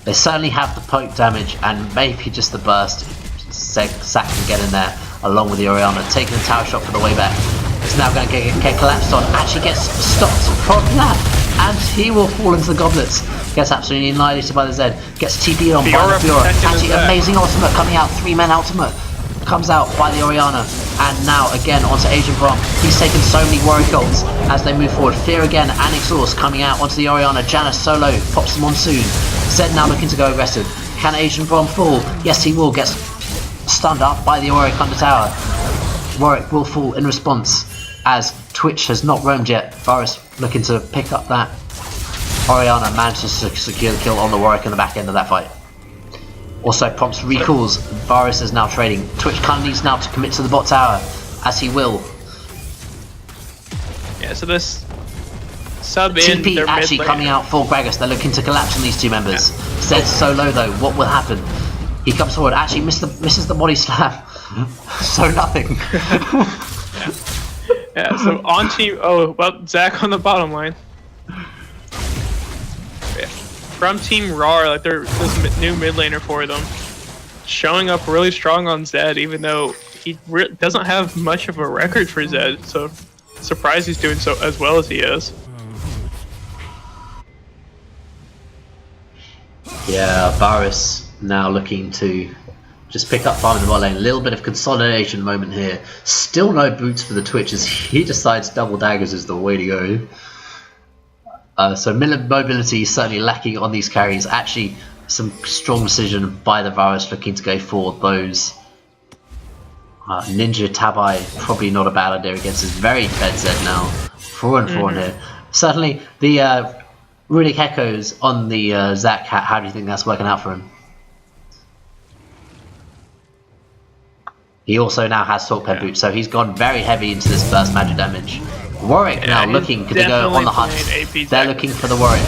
A: They certainly have the poke damage and maybe just the burst. Zac can get in there along with the Oriana, taking the tower shot for the way back. It's now going to get collapsed on. Actually gets stopped from that, and he will fall into the goblets. Gets absolutely annihilated by the Zed. Gets TP'd on by the Fiora. Actually, amazing ultimate coming out. 3-man ultimate comes out by the Oriana, and now again onto Asian Braum. He's taken so many Warwick ults as they move forward. Fear again and Exhaust coming out onto the Oriana. Janna solo pops the Monsoon. Zed now looking to go aggressive. Can Asian Braum fall? Yes, he will. Gets stunned up by the Warwick under tower. Warwick will fall in response as Twitch has not roamed yet. Varus looking to pick up that. Oriana manages to secure the kill on the Warwick in the back end of that fight. Also prompts recalls. Varus is now trading. Twitch kind of needs now to commit to the bot tower, as he will.
B: Yeah, so this sub in
A: TP
B: their
A: actually
B: mid
A: coming out for Gragas. They're looking to collapse on these two members. Zed's so low though, what will happen? He comes forward, actually misses the body slam. So nothing.
B: Yeah, so on team. Oh, well, Zac on the bottom line. Yeah. From Team RAWR, like they're this new mid laner for them, showing up really strong on Zed, even though he doesn't have much of a record for Zed. So, surprised he's doing so as well as he is.
A: Yeah, Varus now looking to just pick up farm in the bot lane. A little bit of consolidation moment here. Still no boots for the Twitch as he decides double daggers is the way to go. So mobility is certainly lacking on these carries. Actually, some strong decision by the Varus looking to go for those. Ninja Tabai, probably not a bad idea against his very fed Zed now. 4 and 4 in here. Certainly, the Runic Echoes on the Zac, how do you think that's working out for him? He also now has Torque Boot, so he's gone very heavy into this burst magic damage. Warwick now looking to go on the hunt. They're looking for the Warwick.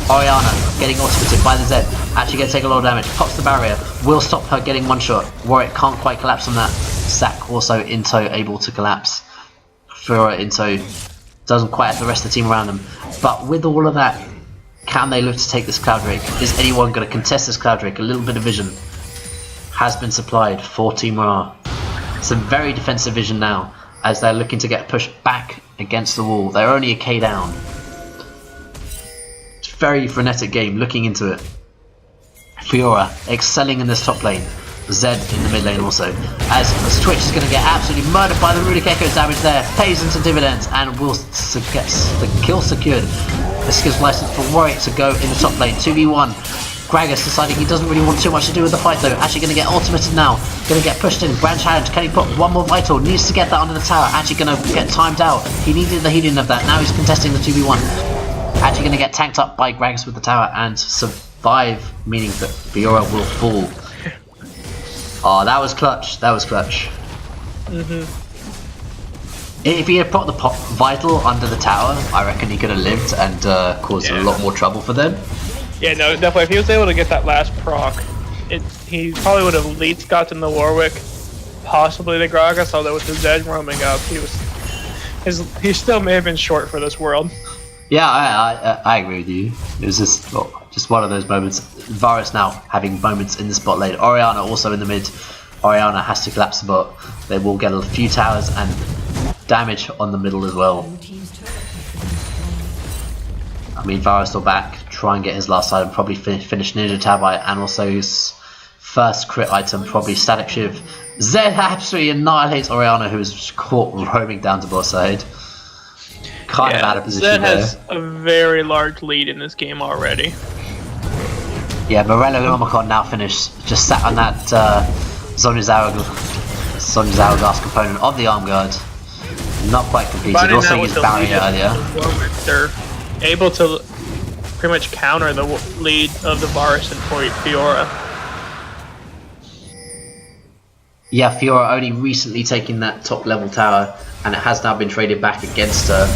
A: Oriana getting ultimated by the Zed. Actually going to take a lot of damage. Pops the barrier. Will stop her getting one shot. Warwick can't quite collapse on that. Zac also into able to collapse. Fiora into doesn't quite have the rest of the team around them. But with all of that, can they look to take this Cloud Drake? Is anyone going to contest this Cloud Drake? A little bit of vision has been supplied for Team RAWR. Some very defensive vision now as they're looking to get pushed back against the wall. They're only a K down. It's a very frenetic game looking into it. Fiora excelling in this top lane. Zed in the mid lane also. As Twitch is going to get absolutely murdered by the Runic Echo damage there. Pays into dividends and will get the kill secured. This gives license for Warwick to go in the top lane. 2v1. Gragas deciding he doesn't really want too much to do with the fight though. Actually going to get ultimated now. Going to get pushed in. Grand challenge. Can he put one more vital? Needs to get that under the tower. Actually going to get timed out. He needed the healing of that. Now he's contesting the 2v1. Actually going to get tanked up by Gragas with the tower and survive, meaning that Fiora will fall. Oh, that was clutch. That was clutch. If he had put the vital under the tower, I reckon he could have lived and caused a lot more trouble for them.
B: Yeah, no, definitely. If he was able to get that last proc, he probably would have at least gotten the Warwick, possibly the Gragas, although with the Zed roaming up, he still may have been short for this world.
A: Yeah, I agree with you. It was just one of those moments. Varus now having moments in the spot lane. Orianna also in the mid. Orianna has to collapse the bot. They will get a few towers and damage on the middle as well. I mean, Varus will back, try and get his last item, probably finish Ninja Tabai, and also his first crit item, probably Static Shiv. Zed absolutely annihilates Orianna, who is caught roaming down to bot side. Kind of out of position
B: Zed
A: there.
B: has a very large lead in this game already.
A: Yeah, Morello and Omicron now finished, just sat on that Zony's Hourglass component of the arm guard. Not quite completed. Also used barrier earlier.
B: They're able to pretty much counter the lead of the Varus and Fiora.
A: Yeah, Fiora only recently taking that top level tower, and it has now been traded back against her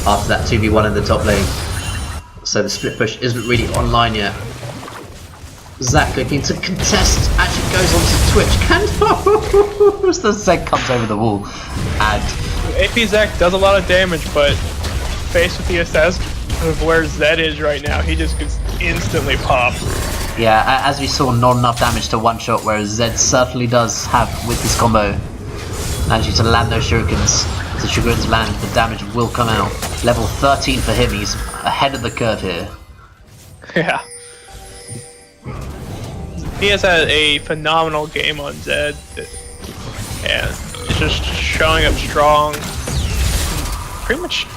A: after that 2v1 in the top lane. So the split push isn't really online yet. Zac looking to contest, actually goes onto Twitch. As the Zed comes over the wall. And
B: AP Zac does a lot of damage, but faced with the assessment of where Zed is right now, he just gets instantly popped.
A: yeah, as we saw, not enough damage to one shot, whereas Zed certainly does have with his combo. Manages to land those shurikens. If the shurikens land, the damage will come out. Level 13 for him, he's ahead of the curve here.
B: Yeah. He has had a phenomenal game on Zed, and it's just showing up strong, pretty much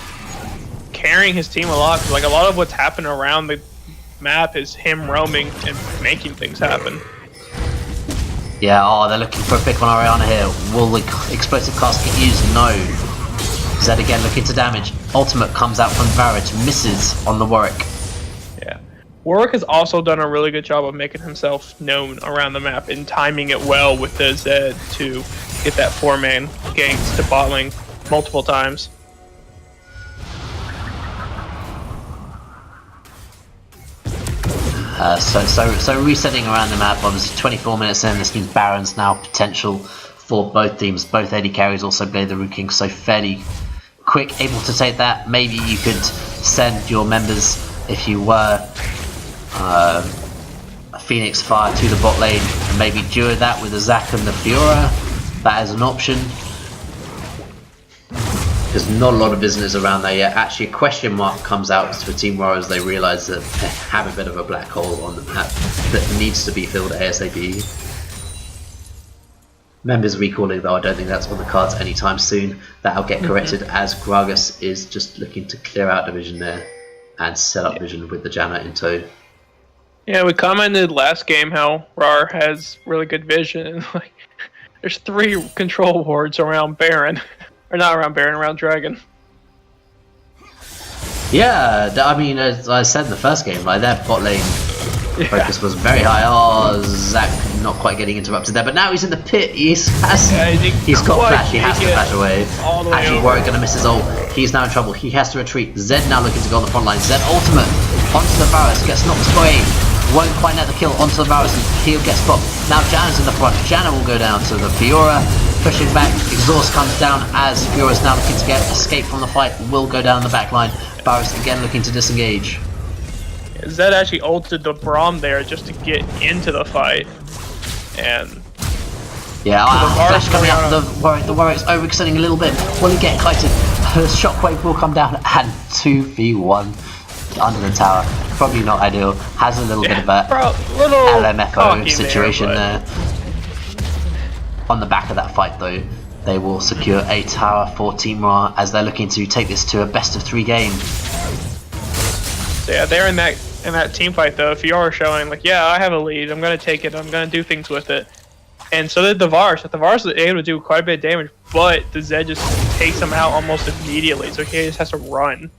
B: carrying his team a lot. Cause like a lot of what's happened around the map is him roaming and making things happen.
A: Yeah, oh, they're looking for a pick on Orianna here. Will the explosive cast get used? No. Zed again looking to damage. Ultimate comes out from Varus, misses on the Warwick.
B: Yeah. Warwick has also done a really good job of making himself known around the map and timing it well with the Zed to get that 4-man ganks to bot lane multiple times.
A: So resetting around the map, obviously 24 minutes in, this means Baron's now potential for both teams. Both AD carries also play the Rune King, so fairly quick, able to take that. Maybe you could send your members, if you were a Phoenix Fire, to the bot lane, and maybe duo that with the Zac and the Fiora. That is an option. There's not a lot of business around there yet. Actually, a question mark comes out for Team RAWR as they realise that they have a bit of a black hole on the map that needs to be filled ASAP. Members recalling though, I don't think that's on the cards anytime soon. That'll get corrected as Gragas is just looking to clear out division there and set up vision with the jammer in tow.
B: Yeah, we commented last game how RAWR has really good vision, and like, there's 3 control wards around Baron. Or not around Baron, around Dragon.
A: Yeah, I mean, as I said in the first game, like their bot lane focus was very high. Oh, Zac not quite getting interrupted there, but now he's in the pit. He's got flash. He has to flash away. Actually, Warwick gonna miss his ult. He's now in trouble. He has to retreat. Zed now looking to go on the front line. Zed ultimate onto the Varus, gets knocked away. won't quite net the kill onto the Varus. He'll get spot. Now Janna's in the front. Janna will go down to the Fiora, pushing back. Exhaust comes down as Fiora's now looking to get escape from the fight. Will go down the back line. Varus again looking to disengage.
B: Zed actually ulted the Braum there just to get into the fight. And
A: yeah, flash coming out. The Warwick's overextending a little bit. Will he get kited? The shockwave will come down and 2v1 under the tower. Probably not ideal. Has a little bit of a LMFO situation there. On the back of that fight though, they will secure a tower for Team RAWR as they're looking to take this to a best of 3 game.
B: So yeah, they're in that team fight though. If you are showing like, yeah, I have a lead, I'm gonna take it, I'm gonna do things with it. And so did the Varus. The Varus was able to do quite a bit of damage, but the Zed just takes him out almost immediately, so he just has to run.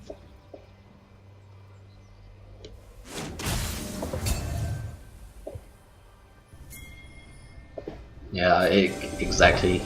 A: Yeah, exactly.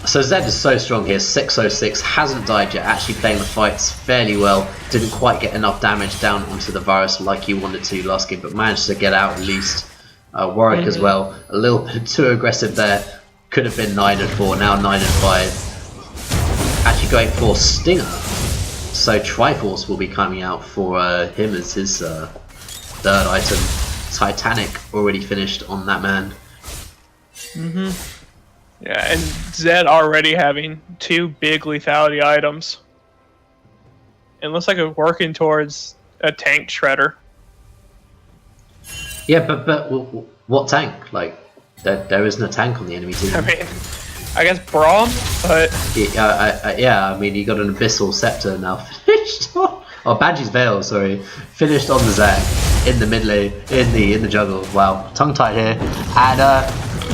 A: So Zed is so strong here, 606, hasn't died yet, actually playing the fights fairly well. Didn't quite get enough damage down onto the Varus like he wanted to last game, but managed to get out at least. Warwick as well, a little bit too aggressive there. Could have been 9-4, now 9-5. Actually going for Stinger. So Triforce will be coming out for him as his third item. Titanic already finished on that man.
B: Yeah, and Zed already having 2 big lethality items. It looks like it's working towards a tank shredder.
A: Yeah, but what tank? Like, there isn't a tank on the enemy team.
B: I mean, I guess Braum, but
A: yeah, I mean, you got an Abyssal Scepter now finished on, oh, Badgie's Veil, sorry, finished on the Zac in the mid lane, in the jungle. Wow, tongue tied here, and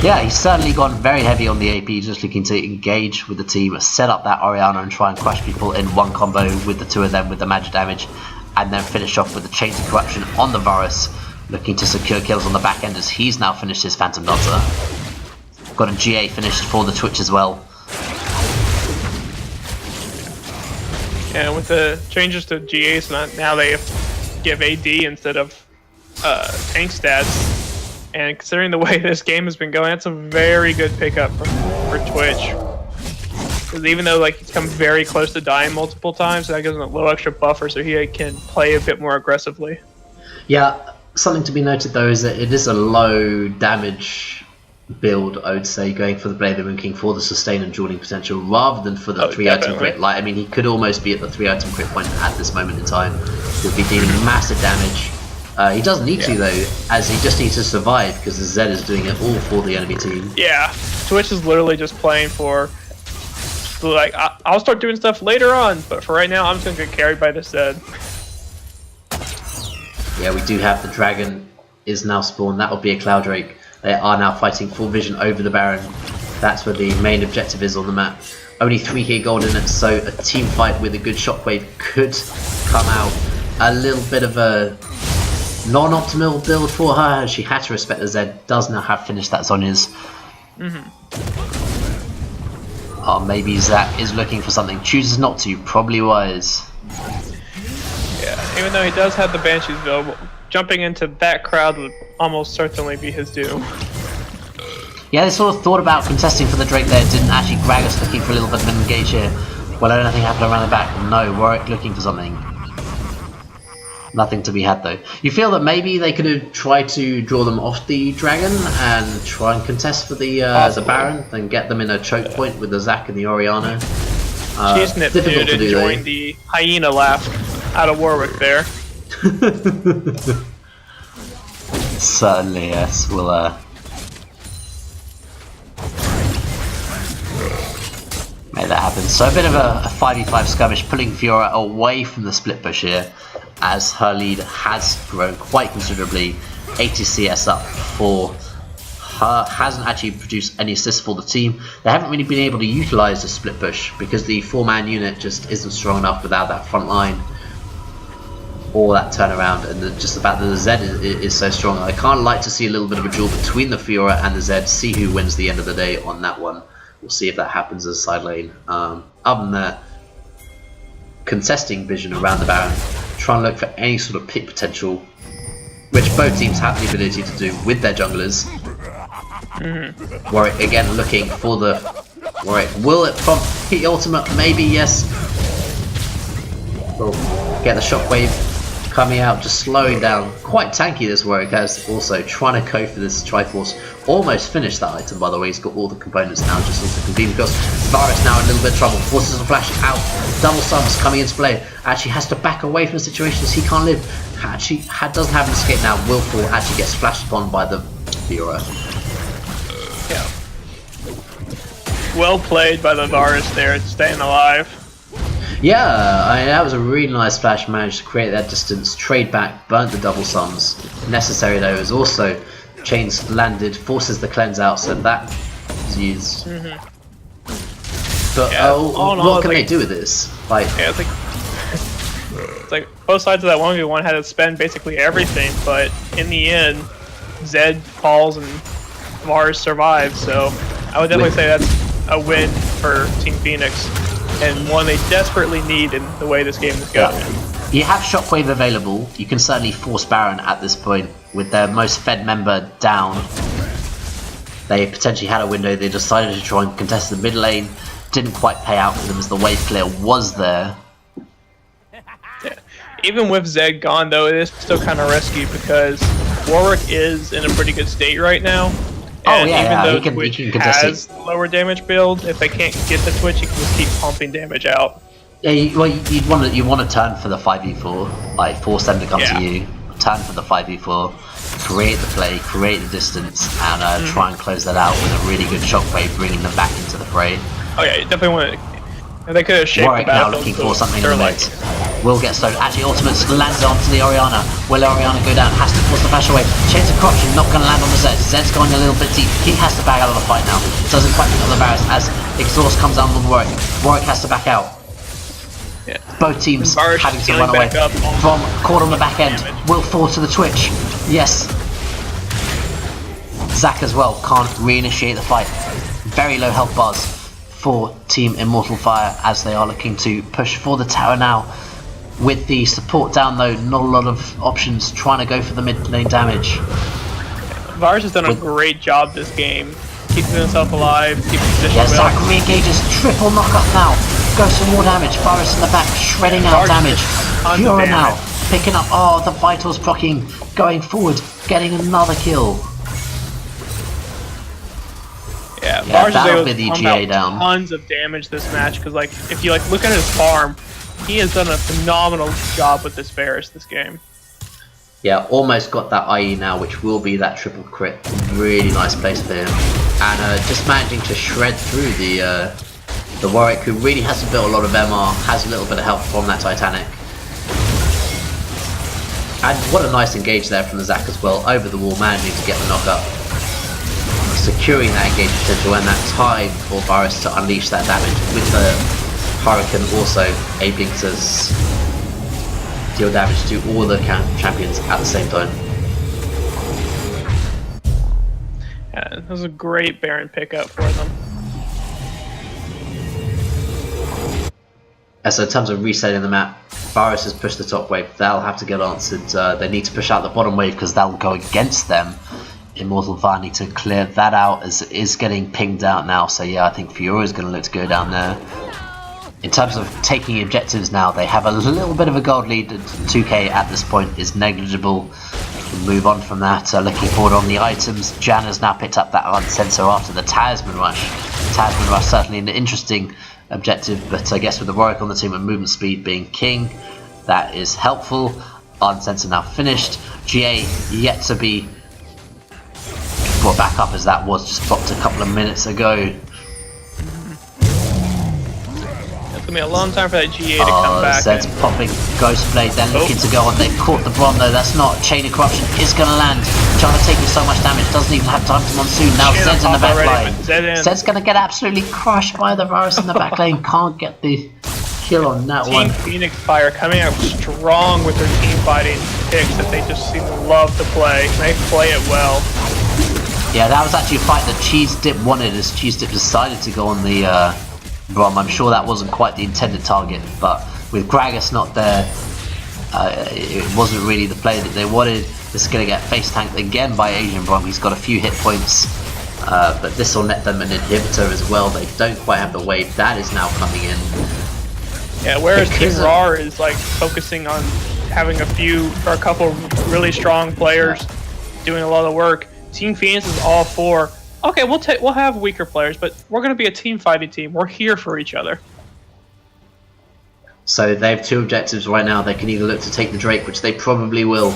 A: yeah, he's certainly gone very heavy on the AP, just looking to engage with the team, set up that Orianna and try and crush people in one combo with the 2 of them with the magic damage, and then finish off with the Chains of Corruption on the Varus, looking to secure kills on the back end as he's now finished his Phantom Dancer. Got a GA finished for the Twitch as well.
B: yeah, with the changes to GAs, now they give AD instead of tank stats. And considering the way this game has been going, that's a very good pickup for Twitch. Because even though like he's come very close to dying multiple times, that gives him a little extra buffer so he can play a bit more aggressively.
A: Yeah, something to be noted though is that it is a low damage build, I would say, going for the Blade of the Moon King for the sustain and dueling potential rather than for the 3-item crit. Like, I mean, he could almost be at the 3-item crit point at this moment in time. He'll be dealing massive damage. He doesn't need to though, as he just needs to survive because the Zed is doing it all for the enemy team.
B: Yeah, Twitch is literally just playing for, like, I'll start doing stuff later on, but for right now I'm just going to get carried by the Zed.
A: Yeah, we do have the dragon is now spawned, that will be a Cloud Drake. They are now fighting full vision over the Baron. That's where the main objective is on the map. Only 3k gold in it, so a team fight with a good shockwave could come out. A little bit of a non-optimal build for her. She had to respect the Zed. Does now have finished that Zhonya's. Oh, maybe Zac is looking for something. Chooses not to. Probably wise.
B: Yeah, even though he does have the Banshees available, jumping into that crowd would almost certainly be his doom.
A: Yeah, they sort of thought about contesting for the Drake there. Didn't actually. Gragas looking for a little bit of an engage here. Well, anything happened around the back? No. Warwick looking for something. Nothing to be had though. You feel that maybe they could have tried to draw them off the dragon and try and contest for the Baron, then get them in a choke point with the Zac and the Orianna.
B: She's difficult to enjoying the hyena laugh out of Warwick there.
A: Certainly, yes. We'll make that happen. So a bit of a 5v5 skirmish, pulling Fiora away from the split push here, as her lead has grown quite considerably. 80 CS up for her, hasn't actually produced any assists for the team. They haven't really been able to utilise the split push because the 4-man unit just isn't strong enough without that front line or that turnaround, and just the fact that the Zed is so strong. I can't like to see a little bit of a duel between the Fiora and the Zed, see who wins the end of the day on that one. We'll see if that happens as a side lane. Other than that, contesting vision around the Baron, trying to look for any sort of pick potential, which both teams have the ability to do with their junglers. Warwick again looking for the Warwick. Will it prompt the ultimate? Maybe, yes. Will get the shockwave coming out, just slowing down. Quite tanky this Warwick has, also trying to go for this Triforce. Almost finished that item, by the way. He's got all the components now, just looks convenient because Varus now in a little bit of trouble. Forces a flash out. Double sums coming into play. Actually has to back away from the situation as he can't live. Actually doesn't have an escape now. Willful actually gets flashed upon by the Fiora.
B: Yeah. Well played by the Varus there, staying alive.
A: Yeah, I mean, that was a really nice flash. Managed to create that distance, trade back, burnt the double sums. Necessary though is also chains landed, forces the cleanse out, so that is used. But
B: Yeah,
A: what can they do with this? Like,
B: yeah, it's like both sides of that 1v1 had to spend basically everything, but in the end, Zed falls and Mars survives. So I would definitely say that's a win for Team Phoenix, and one they desperately need in the way this game is going.
A: You have Shockwave available. You can certainly force Baron at this point with their most fed member down. They potentially had a window. They decided to try and contest the mid lane. Didn't quite pay out for them as the wave clear was there.
B: Yeah. Even with Zed gone though, it is still kind of risky because Warwick is in a pretty good state right now. And even though Twitch has lower damage build, if they can't get the Twitch, you can just keep pumping damage out.
A: Yeah, you want to turn for the 5v4, like force them to come to you, turn for the 5v4, create the play, create the distance, and try and close that out with a really good shockwave, bringing them back into the fray.
B: Oh yeah, you definitely want to. If they could have shaped
A: Warwick
B: the
A: now
B: battle,
A: looking for something in the
B: like,
A: mid. Will get slowed. Actually, ultimates lands onto the Orianna. Will Orianna go down? Has to force the flash away. Chains of corruption not going to land on the Zed. Zed's going a little bit deep. He has to back out of the fight now. Doesn't quite pick up the Varus as exhaust comes down on Warwick. Warwick has to back out.
B: yeah.
A: Both teams
B: Varus
A: having to
B: healing
A: run away
B: back up
A: from caught on the back end. Will fall to the Twitch. Yes. Zac as well can't reinitiate the fight. Very low health bars for Team Immortal Fire as they are looking to push for the tower now. With the support down though, not a lot of options, trying to go for the mid lane damage.
B: Varus has done a great job this game, keeping himself alive, keeping position
A: Yeah,
B: well.
A: Zac re-engages, triple knockup now. Goes for more damage, Varus in the back, shredding out damage. Fiora now, picking up, the vitals proccing, going forward, getting another kill.
B: Yeah, Varus is
A: that'll
B: able
A: be
B: to
A: the
B: pump
A: GA
B: out
A: down.
B: tons of damage this match, because like, if you like look at his farm, he has done a phenomenal job with this Varus this game.
A: Yeah, almost got that IE now, which will be that triple crit. Really nice place for him. And just managing to shred through the Warwick, who really hasn't built a lot of MR, has a little bit of help from that Titanic. And what a nice engage there from the Zac as well, over the wall, managing to get the knockup. Securing that engage potential and that time for Varus to unleash that damage with the Hurricane also able to deal damage to all the champions at the same time.
B: Yeah, that was a great Baron pickup for them.
A: So in terms of resetting the map, Varus has pushed the top wave. They'll have to get answered. They need to push out the bottom wave because that'll go against them. Immortal Fire need to clear that out as it is getting pinged out now. So yeah, I think Fiora is going to look to go down there. In terms of taking objectives now, they have a little bit of a gold lead. 2k at this point is negligible. They can move on from that. Looking forward on the items, Jan has now picked up that Unsensor after the Talisman Rush. Talisman Rush certainly an interesting objective, but I guess with the Warwick on the team and movement speed being king, that is helpful. Unsensor now finished. GA yet to be brought back up as that was just popped a couple of minutes ago.
B: It's gonna be a long time for that GA to come back.
A: Zed's popping Ghost Blade, then looking to go on. They've caught the Bron though, that's not. Chain of Corruption is gonna land. Trying to take him so much damage, doesn't even have time to Monsoon. Now Zed's in the back line. Zed's gonna get absolutely crushed by the Varus in the back lane. Can't get the kill on that one.
B: Team Phoenix Fire coming out strong with their team fighting picks that they just seem to love to play. They play it well.
A: Yeah, that was actually a fight that Cheese Dip wanted, as Cheese Dip decided to go on the Brom. I'm sure that wasn't quite the intended target, but with Gragas not there, it wasn't really the play that they wanted. This is going to get face tanked again by Asian Brom. He's got a few hit points, but this will net them an inhibitor as well. They don't quite have the wave. That is now coming in.
B: Yeah, whereas Team RAWR is like focusing on having a couple really strong players doing a lot of work. Team Phoenix is all for, okay, we'll have weaker players, but we're going to be a team fighting team. We're here for each other.
A: So they have two objectives right now. They can either look to take the Drake, which they probably will,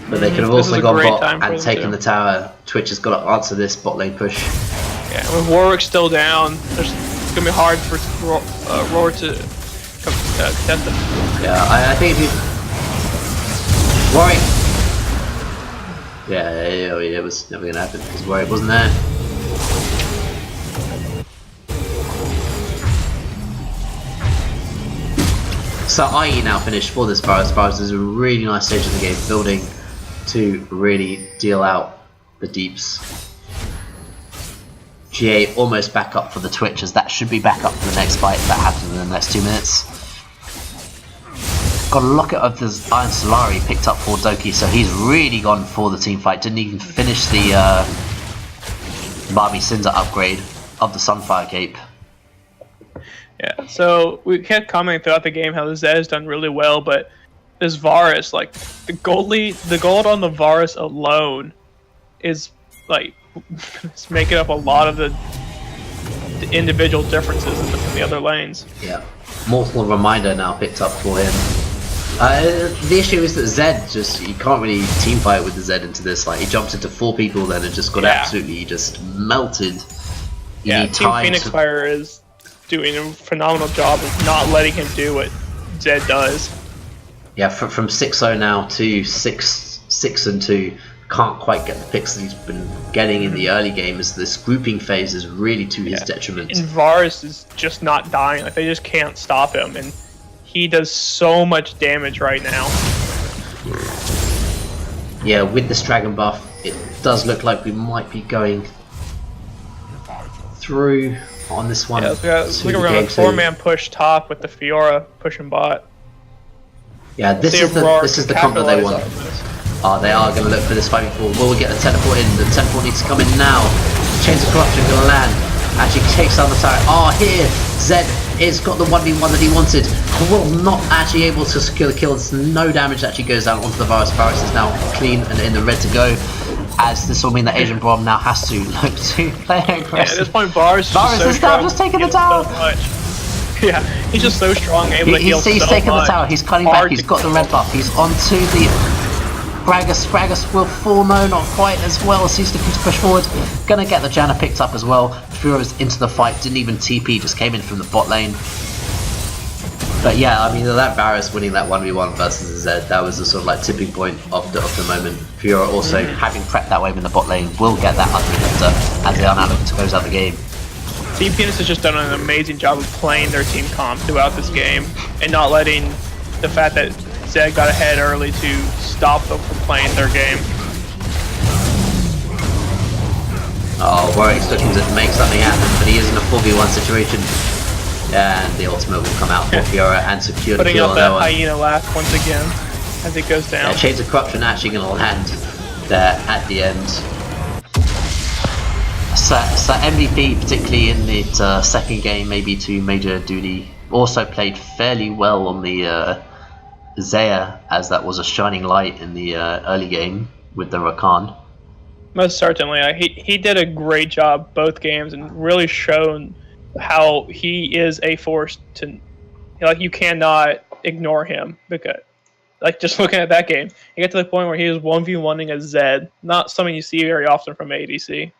A: but they could have also gone bot and taken the tower. Twitch has got to answer this bot lane push.
B: Yeah, with Warwick still down, it's going to be hard for RAWR to contest them.
A: Yeah, I think if you... Warwick! Yeah, it was never going to happen because Warwick wasn't there. So IE now finished for this Varus. Varus is a really nice stage of the game, building to really deal out the deeps. GA almost back up for the Twitch, as that should be back up for the next fight if that happens in the next 2 minutes. Got a locket of the Iron Solari picked up for Doki, so he's really gone for the team fight. Didn't even finish the Barbie Cinder upgrade of the Sunfire Cape.
B: Yeah, so we kept commenting throughout the game how the Zed has done really well, but this Varus, like the gold on the Varus alone is like it's making up a lot of the individual differences in the other lanes.
A: Yeah, Mortal Reminder now picked up for him. The issue is that Zed you can't really team fight with the Zed into this. Like he jumps into 4 people then and just got absolutely just melted.
B: Team Phoenix Fire is doing a phenomenal job of not letting him do what Zed does.
A: Yeah, from 6-0 now to 6-2, can't quite get the picks that he's been getting in the early game, as this grouping phase is really to his detriment.
B: And Varus is just not dying, like they just can't stop him, and he does so much damage right now.
A: Yeah, with this dragon buff, it does look like we might be going through on this one.
B: Yeah, we're going to 4-man push top with the Fiora pushing bot.
A: Yeah, this is the comp that they want. They are going to look for this fighting ball. Will we get the teleport in? The teleport needs to come in now. Chains of Corruption going to land. Actually takes down the tower. Here, Zed has got the 1v1 that he wanted. Will not actually able to secure the kill. There's no damage that actually goes down onto the Varus. Varus is now clean and in the red to go, as this will mean that Asian Brom now has to look to play aggressive.
B: Yeah, at this point, Varus
A: is now just taking the tower.
B: Yeah, he's just so strong, able to heal so much.
A: He's taking the tower, he's cutting back, he's got the red buff, he's onto the Gragas. Gragas will fall, no, not quite as well, as he's looking to push forward. Gonna get the Janna picked up as well. Fiora's into the fight, didn't even TP, just came in from the bot lane. But yeah, I mean, that Varus winning that 1v1 versus the Zed, that was the sort of like tipping point of the moment. Fiora also, having prepped that wave in the bot lane, will get that under as they are now looking to close out the game.
B: Team Phoenix has just done an amazing job of playing their team comp throughout this game and not letting the fact that Zed got ahead early to stop them from playing their game.
A: Warwick's looking to make something happen, but he is in a 4v1 situation. And the ultimate will come out for Fiora and secure the kill.
B: Putting up that hyena laugh once again as it goes down.
A: Yeah, Chains of Corruption actually going to land there at the end. So MVP, particularly in the second game, maybe to Major Duty, also played fairly well on the Zaya, as that was a shining light in the early game with the Rakan.
B: Most certainly. He did a great job both games and really shown how he is a force to, like, you cannot ignore him, because like just looking at that game, you get to the point where he was 1v1ing a Zed, not something you see very often from ADC.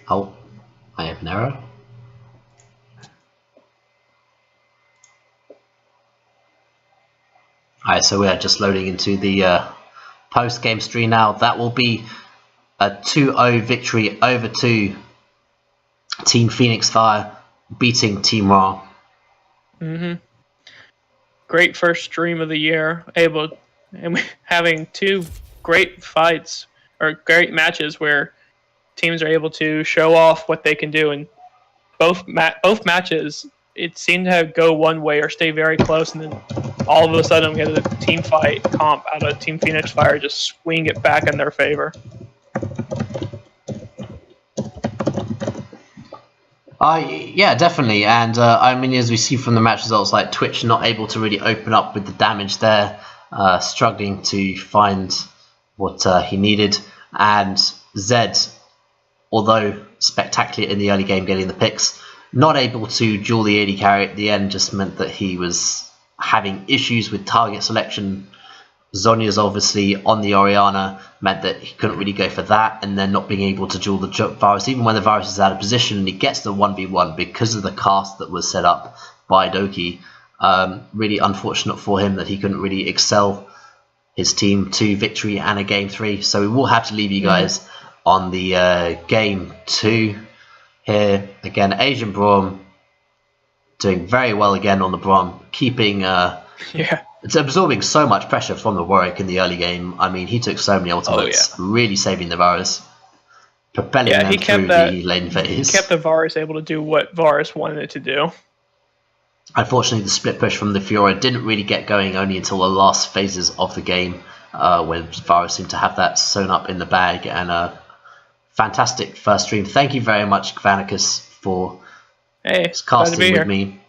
A: Oh, I have an error. Alright, so we are just loading into the post-game stream now. That will be a 2-0 victory over to Team Phoenix Fire, beating Team RAWR
B: Great first stream of the year, having 2 great fights or great matches where teams are able to show off what they can do, and both matches it seemed to go one way or stay very close, and then all of a sudden we had a team fight comp out of Team Phoenix Fire just swing it back in their favor.
A: Yeah, definitely. And I mean, as we see from the match results, like Twitch not able to really open up with the damage there, struggling to find what he needed. And Zed, although spectacular in the early game getting the picks, not able to duel the AD carry at the end just meant that he was having issues with target selection. Zhonya's obviously on the Orianna meant that he couldn't really go for that, and then not being able to duel the Varus, even when the Varus is out of position and he gets the 1v1 because of the cast that was set up by Doki. Really unfortunate for him that he couldn't really excel his team to victory and a game 3. So we will have to leave you guys on the game 2 here. Again, Asian Braum doing very well again on the Braum, keeping... It's absorbing so much pressure from the Warwick in the early game. I mean, he took so many ultimates, really saving the Varus, propelling them through the lane phase.
B: He kept the Varus able to do what Varus wanted it to do.
A: Unfortunately, the split push from the Fiora didn't really get going only until the last phases of the game, when Varus seemed to have that sewn up in the bag. And a fantastic first stream. Thank you very much, Gvanicus, for casting with me.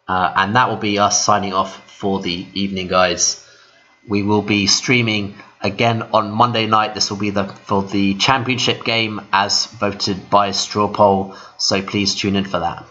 A: And that will be us signing off for the evening, guys. We will be streaming again on Monday night. This will be for the championship game as voted by Straw Poll, so please tune in for that.